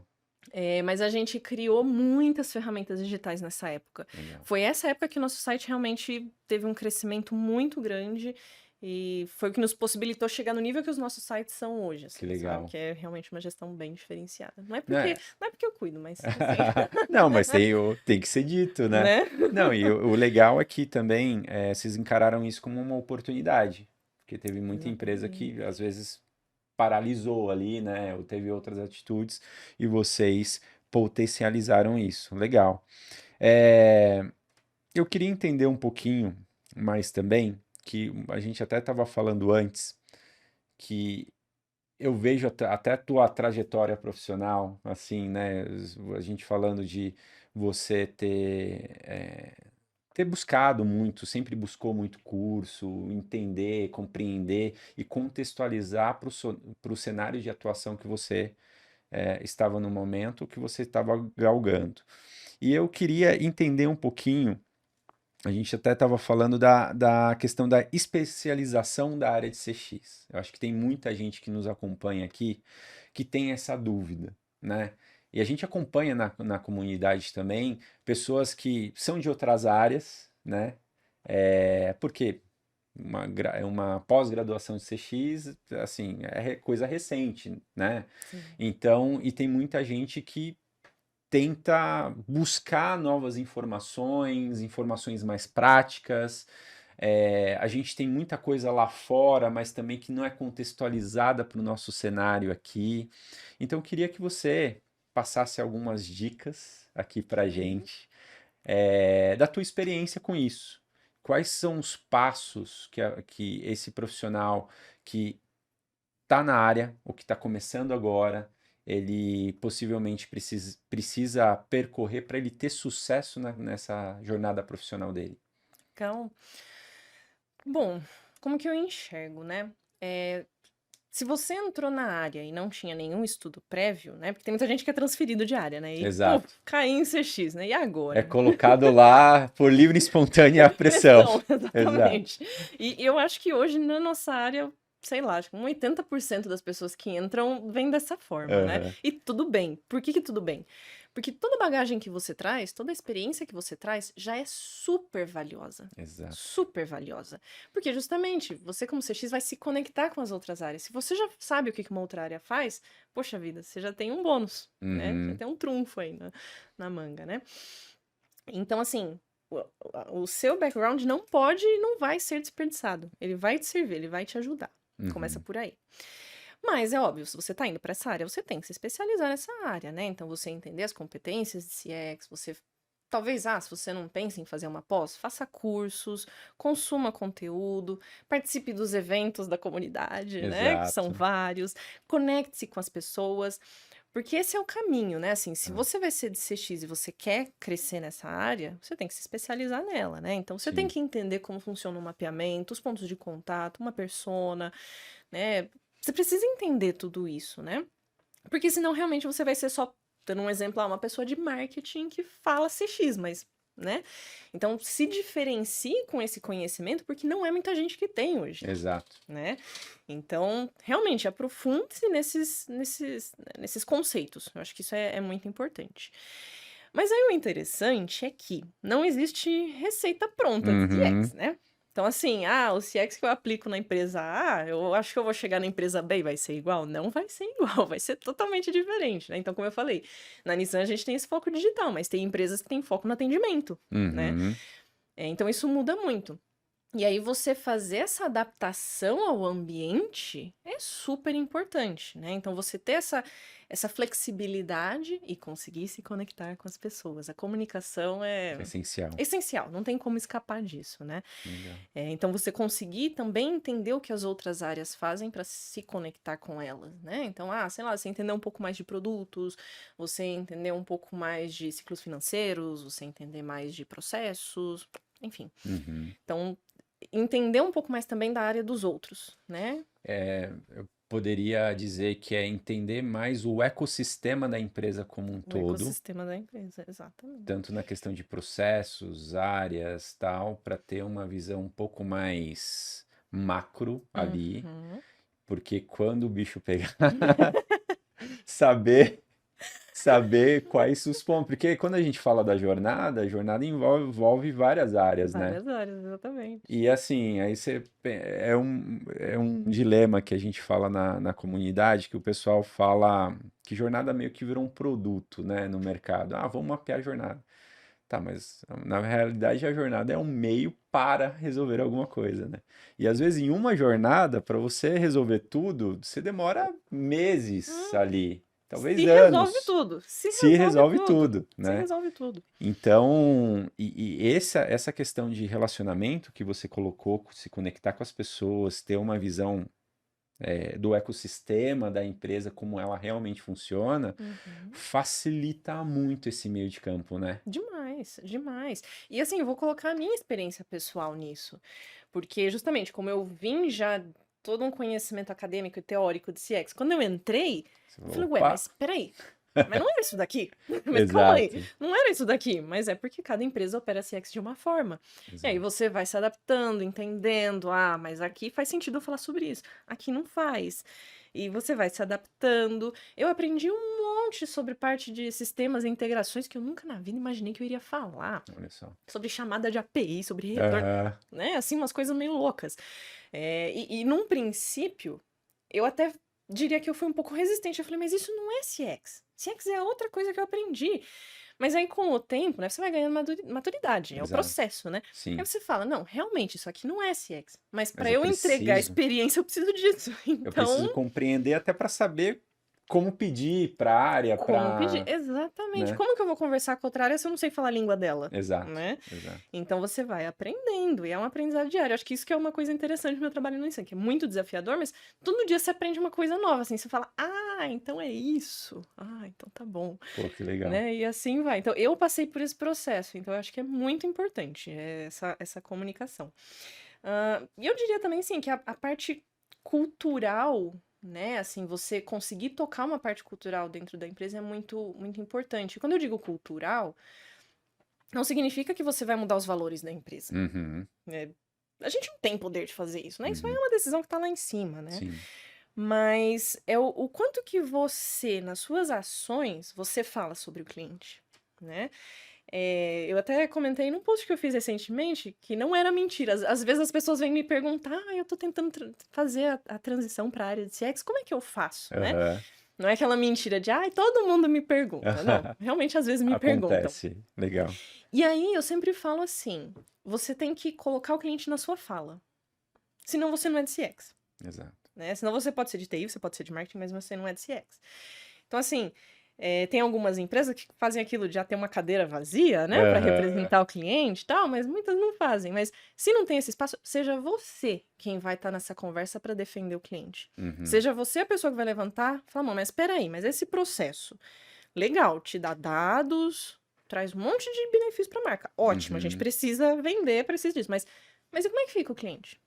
Mas a gente criou muitas ferramentas digitais nessa época. legal. Foi essa época que o nosso site realmente teve um crescimento muito grande e foi o que nos possibilitou chegar no nível que os nossos sites são hoje, Que assim, sabe? legal. Que é realmente uma gestão bem diferenciada. Não é porque, Né? não é porque eu cuido, mas assim, Não, mas tem que ser dito, né? né? Não, e o legal aqui também, vocês encararam isso como uma oportunidade, porque teve muita empresa que Exatamente. às vezes paralisou ali, né? Ou teve outras atitudes e vocês potencializaram isso. Legal. É, eu queria entender um pouquinho mais também, que a gente até estava falando antes, que eu vejo até a tua trajetória profissional, assim, né? A gente falando de você ter buscado muito, sempre buscou muito curso, entender, compreender e contextualizar para o cenário de atuação que você estava no momento, que você estava galgando. E eu queria entender um pouquinho. A gente até estava falando da questão da especialização da área de CX. Eu acho que tem muita gente que nos acompanha aqui que tem essa dúvida, né? E a gente acompanha na comunidade também pessoas que são de outras áreas, né? Porque uma pós-graduação de CX, assim, coisa recente, né? Sim. Então, e tem muita gente que tenta buscar novas informações mais práticas. A gente tem muita coisa lá fora, mas também que não é contextualizada para o nosso cenário aqui. Então, eu queria que você passasse algumas dicas aqui para gente, da tua experiência com isso. Quais são os passos que esse profissional que está na área, ou que está começando agora, ele possivelmente precisa percorrer para ele ter sucesso nessa jornada profissional dele? Então, bom, como que eu enxergo, né? É, se você entrou na área e não tinha nenhum estudo prévio, né? Porque tem muita gente que é transferido de área, né? E, pô, Exato. caí em CX, né? E É agora? colocado lá por livre e espontânea Por pressão. pressão, Exato. exatamente. E eu acho que hoje na nossa área, sei lá, acho que 80% das pessoas que entram vêm dessa forma, né? Aham. E tudo bem. Por que que tudo bem? Porque toda bagagem que você traz, toda a experiência que você traz, já é super valiosa. Exato. Super valiosa. Porque justamente você, como CX, vai se conectar com as outras áreas. Se você já sabe o que que uma outra área faz, poxa vida, você já tem um bônus, né? Já Uhum. tem um trunfo aí na manga, né? Então, assim, o seu background não pode e não vai ser desperdiçado. Ele vai te servir, ele vai te ajudar. Começa Uhum. por aí. Mas é óbvio, se você tá indo para essa área, você tem que se especializar nessa área, né? Então, você entender as competências de CX, você. Talvez, se você não pensa em fazer uma pós, faça cursos, consuma conteúdo, participe dos eventos da comunidade, né? Que são Exato. vários, conecte-se com as pessoas. Porque esse é o caminho, né? Assim, se Ah, você vai ser de CX e você quer crescer nessa área, você tem que se especializar nela, né? Então, você tem sim. que entender como funciona o mapeamento, os pontos de contato, uma persona, né? Você precisa entender tudo isso, né? Porque senão realmente você vai ser só, dando um exemplo, uma pessoa de marketing que fala CX, mas, né? Então, se diferencie com esse conhecimento, porque não é muita gente que tem hoje, Exato. né? Então, realmente, aprofunde-se nesses conceitos. Eu acho que isso é muito importante. Mas aí o interessante é que não existe receita pronta de Uhum. CX, né? Então, assim, o CX que eu aplico na empresa A, eu acho que eu vou chegar na empresa B e vai ser igual? Não vai ser igual, vai ser totalmente diferente, né? Então, como eu falei, na Nissan a gente tem esse foco digital, mas tem empresas que têm foco no atendimento, né? Uhum. Então, isso muda muito. E aí você fazer essa adaptação ao ambiente é super importante, né? Então você ter essa flexibilidade e conseguir se conectar com as pessoas. A comunicação é Essencial. essencial, não tem como escapar disso, né? Legal. Então você conseguir também entender o que as outras áreas fazem para se conectar com elas, né? Então, sei lá, você entender um pouco mais de produtos, você entender um pouco mais de ciclos financeiros, você entender mais de processos, enfim. Uhum. Então, entender um pouco mais também da área dos outros, né? Eu poderia dizer que é entender mais o ecossistema da empresa como um O todo, ecossistema da empresa, exatamente. tanto na questão de processos, áreas, tal, para ter uma visão um pouco mais macro ali, Uhum. porque quando o bicho pegar, saber quais os pontos, porque quando a gente fala da jornada, a jornada envolve várias áreas, né? Várias áreas, exatamente. E assim, aí é um dilema que a gente fala na comunidade, que o pessoal fala que jornada meio que virou um produto, né, no mercado. Vamos mapear a jornada. Tá, mas na realidade a jornada é um meio para resolver alguma coisa, né? E às vezes em uma jornada, para você resolver tudo, você demora meses Hum, ali, talvez Se resolve anos, tudo, se se resolve resolve tudo, tudo, se né? resolve tudo. Então, essa questão de relacionamento que você colocou, se conectar com as pessoas, ter uma visão do ecossistema da empresa, como ela realmente funciona, Uhum. facilita muito esse meio de campo, né? Demais, demais. E assim, eu vou colocar a minha experiência pessoal nisso, porque justamente como eu vim já todo um conhecimento acadêmico e teórico de CX, quando eu entrei, Você eu fala, falei, ué, opa, mas peraí, mas não era isso daqui. Mas calma aí, exato, não era isso daqui. Mas é porque cada empresa opera CX de uma forma. E aí exato. você vai se adaptando, entendendo. Mas aqui faz sentido eu falar sobre isso. Aqui não faz. e você vai se adaptando. Eu aprendi um monte sobre parte de sistemas e integrações que eu nunca na vida imaginei que eu iria falar. Olha só. Sobre chamada de API, sobre retorno, Aham. né? Assim, umas coisas meio loucas. E num princípio, eu até diria que eu fui um pouco resistente. Eu falei, mas isso não é CX. CX é outra coisa que eu aprendi. Mas aí, com o tempo, né, você vai ganhando maturidade, é o Exato. processo, né? Aí Sim. você fala, não, realmente, isso aqui não é CX. Mas Mas para eu eu entregar a preciso. experiência, eu preciso disso. Eu preciso Então, compreender até para saber como pedir para a área, como pedir? para, Exatamente. né? Como que eu vou conversar com outra área se eu não sei falar a língua dela, Exato, né? exato. Então você vai aprendendo, e é um aprendizado diário. Acho que isso que é uma coisa interessante do meu trabalho no Insight, que é muito desafiador, mas todo dia você aprende uma coisa nova, assim, você fala, ah, então é isso. Ah, então tá bom, Pô, que legal. né? E assim vai. Então eu passei por esse processo, então eu acho que é muito importante essa comunicação. E eu diria também, sim, que a parte cultural, né, assim, você conseguir tocar uma parte cultural dentro da empresa é muito, muito importante. Quando eu digo cultural, não significa que você vai mudar os valores da empresa, Uhum, né? A gente não tem poder de fazer isso, né? Isso aí é uhum. uma decisão que tá lá em cima, né? Sim. Mas é o quanto que você, nas suas ações, você fala sobre o cliente, né? Eu até comentei num post que eu fiz recentemente que não era mentira. Às vezes as pessoas vêm me perguntar, eu tô tentando fazer a transição para a área de CX, como é que eu faço, né? Aham. Não é aquela mentira de, ai, todo mundo me pergunta. Não, realmente às vezes me perguntam. Acontece. Legal. E aí eu sempre falo assim: você tem que colocar o cliente na sua fala. Senão você não é de CX, Exato. né? Senão você pode ser de TI, você pode ser de marketing, mas você não é de CX. Então, assim, tem algumas empresas que fazem aquilo de já ter uma cadeira vazia, né, para Aham. representar o cliente e tal, mas muitas não fazem. Mas se não tem esse espaço, seja você quem vai estar nessa conversa para defender o cliente. Uhum. Seja você a pessoa que vai levantar e falar, mas espera aí, mas esse processo, legal, te dá dados, traz um monte de benefício para a marca. Ótimo, a gente Uhum. precisa vender, precisa disso, mas e como é que fica o cliente?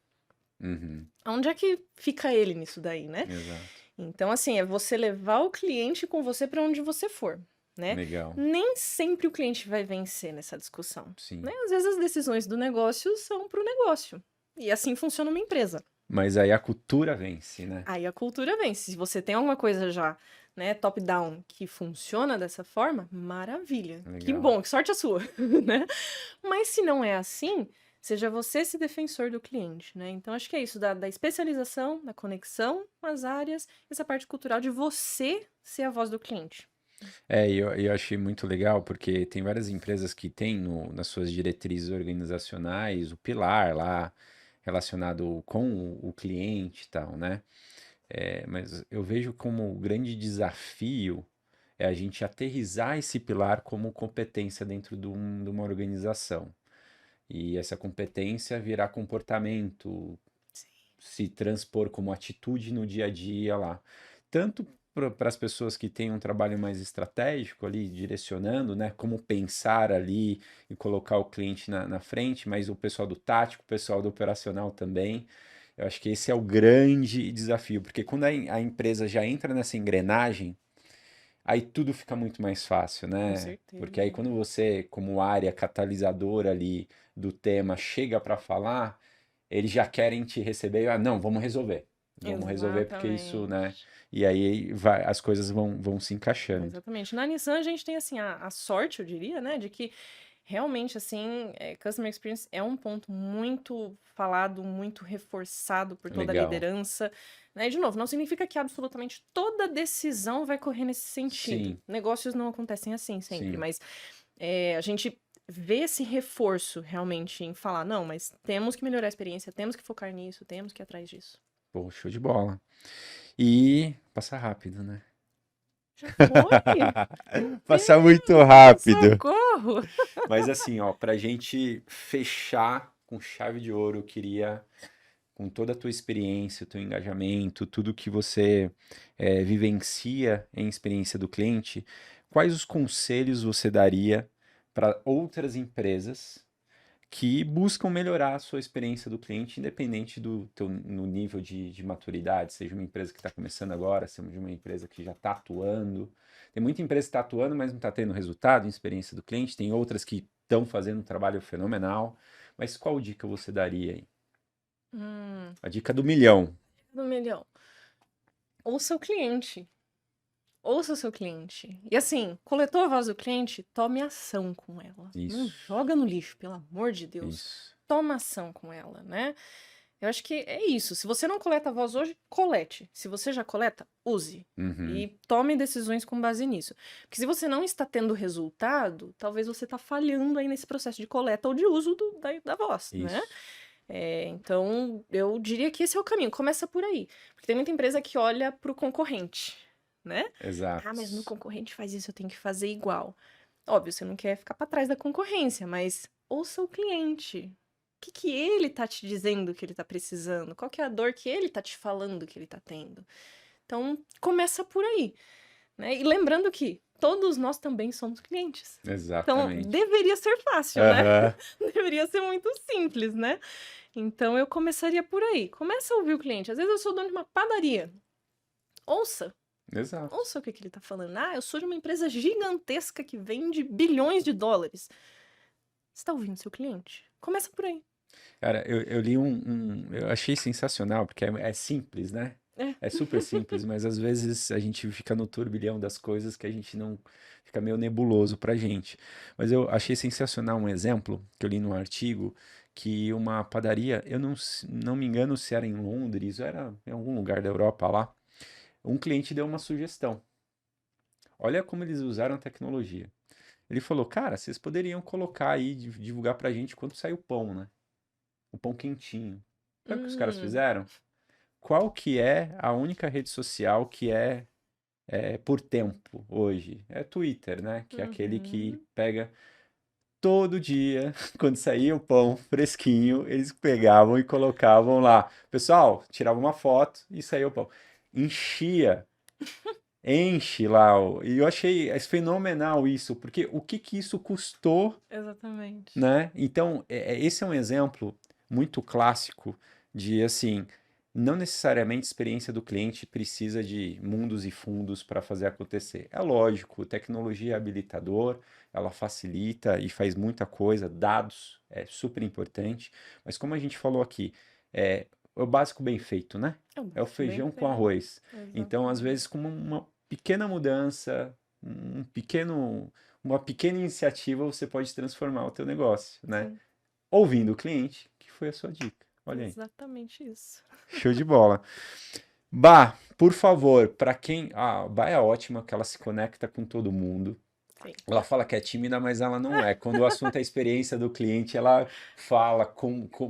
Uhum. Onde é que fica ele nisso daí, né? Exato. Então, assim, é você levar o cliente com você para onde você for, né? Legal. Nem sempre o cliente vai vencer nessa discussão, né? Sim. Às vezes as decisões do negócio são para o negócio. E assim funciona uma empresa. Mas aí a cultura vence, né? Aí a cultura vence. Se você tem alguma coisa já, né, top-down, que funciona dessa forma, maravilha. Que Legal. bom, que sorte a sua, né? Mas se não é assim, seja você esse defensor do cliente, né? Então acho que é isso, da especialização, da conexão com as áreas, essa parte cultural de você ser a voz do cliente. Eu achei muito legal porque tem várias empresas que têm nas suas diretrizes organizacionais o pilar lá relacionado com o cliente e tal, né? Mas eu vejo como o grande desafio é a gente aterrissar esse pilar como competência dentro de uma organização. E essa competência virar comportamento, se transpor como atitude no dia a dia lá. Tanto para as pessoas que têm um trabalho mais estratégico ali, direcionando, né, como pensar ali e colocar o cliente na frente, mas o pessoal do tático, o pessoal do operacional também. Eu acho que esse é o grande desafio, porque quando a empresa já entra nessa engrenagem, aí tudo fica muito mais fácil, Com né? Porque aí certeza. quando você, como área catalisadora ali do tema, chega para falar, eles já querem te receber, ah, não, vamos resolver. Vamos resolver porque isso, né? Exatamente. E aí as coisas vão se encaixando. Exatamente. Na Nissan a gente tem assim a sorte, eu diria, né, de que realmente assim, customer experience é um ponto muito falado, muito reforçado por toda a Legal. liderança, né? E de novo, não significa que absolutamente toda decisão vai correr nesse sentido. Sim, Negócios não acontecem assim sempre, sim. mas a gente vê esse reforço realmente em falar, não, mas temos que melhorar a experiência, temos que focar nisso, temos que ir atrás disso. Pô, show de bola. E passa rápido, né? Já foi? Meu Passa muito Deus, rápido. socorro! Mas assim, ó, pra gente fechar com chave de ouro, eu queria, com toda a tua experiência, o teu engajamento, tudo que você vivencia em experiência do cliente, quais os conselhos você daria para outras empresas que buscam melhorar a sua experiência do cliente, independente do teu no nível de maturidade, seja uma empresa que está começando agora, seja uma empresa que já está atuando. Tem muita empresa que está atuando, mas não está tendo resultado em experiência do cliente, tem outras que estão fazendo um trabalho fenomenal. Mas qual dica você daria aí? Hum, A dica do milhão. do milhão. ouça o cliente. Ouça o seu cliente. E assim, coletou a voz do cliente, tome ação com ela. Não Isso, joga no lixo, pelo amor de Deus. isso. Toma ação com ela, né? Eu acho que é isso. Se você não coleta a voz hoje, colete. Se você já coleta, use. Uhum. E tome decisões com base nisso. Porque se você não está tendo resultado, talvez você está falhando aí nesse processo de coleta ou de uso da voz, né? Isso. Então, eu diria que esse é o caminho. Começa por aí. Porque tem muita empresa que olha para o concorrente, né? Exato. Ah, mas meu concorrente faz isso, eu tenho que fazer igual. Óbvio, você não quer ficar para trás da concorrência, mas ouça o cliente. O que que ele tá te dizendo que ele tá precisando? Qual que é a dor que ele tá te falando que ele tá tendo? Então, começa por aí, né? E lembrando que todos nós também somos clientes. Então, Exatamente. deveria ser fácil, né? Aham. Deveria ser muito simples, né? Então, eu começaria por aí. Começa a ouvir o cliente. Às vezes eu sou dono de uma padaria. Ouça. Exato. Ouça o que ele tá falando. Ah, eu sou de uma empresa gigantesca que vende bilhões de dólares. Você tá ouvindo seu cliente? Começa por aí. Cara, eu li eu achei sensacional, porque é simples, né? É. É super simples, mas às vezes a gente fica no turbilhão das coisas que a gente não fica meio nebuloso pra gente. Mas eu achei sensacional um exemplo que eu li num artigo que uma padaria, eu não me engano se era em Londres ou era em algum lugar da Europa lá, um cliente deu uma sugestão. Olha como eles usaram a tecnologia. Ele falou, cara, vocês poderiam colocar aí, divulgar pra gente quando sai o pão, né? O pão quentinho. Sabe o que os caras Hum, fizeram? Qual que é a única rede social que é por tempo hoje? É Twitter, né? Que é aquele que uhum. pega todo dia, quando saía o pão fresquinho, eles pegavam e colocavam lá. Pessoal, tirava uma foto e saía o pão. Enchia, enche lá. E eu achei fenomenal isso, porque o que que isso custou, Exatamente. né? Então, esse é um exemplo muito clássico de, assim, não necessariamente a experiência do cliente precisa de mundos e fundos para fazer acontecer. É lógico, tecnologia é habilitador, ela facilita e faz muita coisa, dados é super importante, mas como a gente falou aqui, é o básico bem feito, né? É um É o básico bem feijão com feito. arroz. Então, às vezes, Exatamente. com uma pequena mudança, uma pequena iniciativa, você pode transformar o teu negócio, né? Sim, Ouvindo o cliente, que foi a sua dica. Olha aí. exatamente isso. Show de bola. Bah, por favor, para quem. Ah, a Bah é ótima, que ela se conecta com todo mundo. Sim. Ela fala que é tímida, mas ela não é. Quando o assunto é a experiência do cliente, ela fala,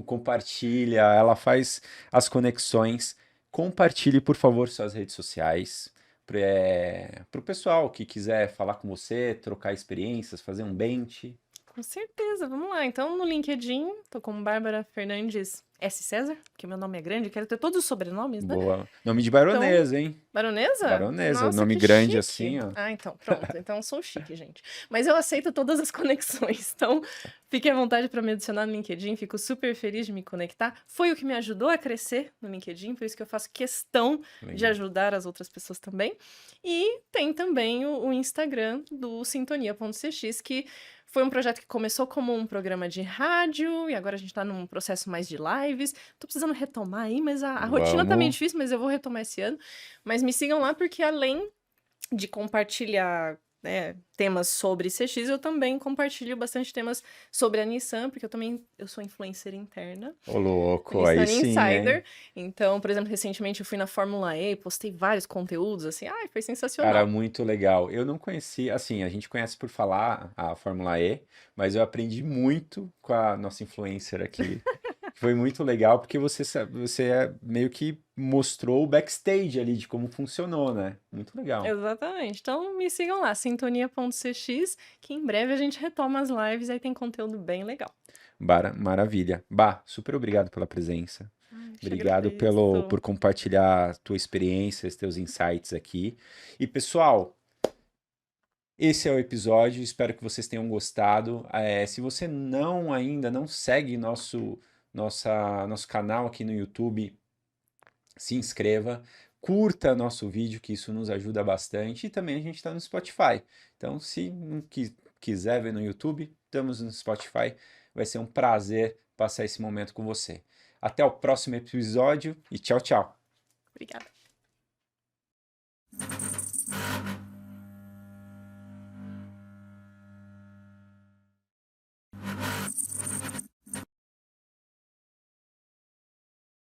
compartilha, ela faz as conexões. Compartilhe, por favor, suas redes sociais. Para o pessoal que quiser falar com você, trocar experiências, fazer um bench. Com certeza, vamos lá. Então, no LinkedIn, tô como Bárbara Fernandes S. César, porque meu nome é grande, quero ter todos os sobrenomes, né? Boa. Nome de Então, baronesa, hein? baronesa? Baronesa, Nossa, nome que grande chique. assim, ó. Ah, então, pronto. Então, sou chique, gente. Mas eu aceito todas as conexões. Então, fique à vontade para me adicionar no LinkedIn. Fico super feliz de me conectar. Foi o que me ajudou a crescer no LinkedIn, por isso que eu faço questão de Legal. ajudar as outras pessoas também. E tem também o Instagram do Sintonia.cx, que foi um projeto que começou como um programa de rádio e agora a gente tá num processo mais de lives. Tô precisando retomar aí, mas a rotina tá meio Vamos. difícil, mas eu vou retomar esse ano. Mas me sigam lá porque além de compartilhar, né, temas sobre CX, eu também compartilho bastante temas sobre a Nissan, porque eu sou influencer interna Ô, do louco, aí Nissan sim, hein? Insider. Então, por exemplo, recentemente eu fui na Fórmula E, postei vários conteúdos, assim, ai, foi Cara, sensacional. muito legal. Eu não conhecia, assim, a gente conhece por falar a Fórmula E, mas eu aprendi muito com a nossa influencer aqui. Foi muito legal porque você meio que mostrou o backstage ali de como funcionou, né? Muito legal. Exatamente. Então, me sigam lá, sintonia.cx, que em breve a gente retoma as lives, aí tem conteúdo bem legal. Maravilha. Bah, super obrigado pela presença. Ai, eu te Obrigado agradeço. por compartilhar a tua experiência, os teus insights aqui. E pessoal, esse é o episódio, espero que vocês tenham gostado. Se você ainda não segue nosso canal aqui no YouTube, se inscreva, curta nosso vídeo, que isso nos ajuda bastante. E também a gente está no Spotify. Então, se não quiser ver no YouTube, estamos no Spotify. Vai ser um prazer passar esse momento com você. Até o próximo episódio e tchau, tchau. Obrigada.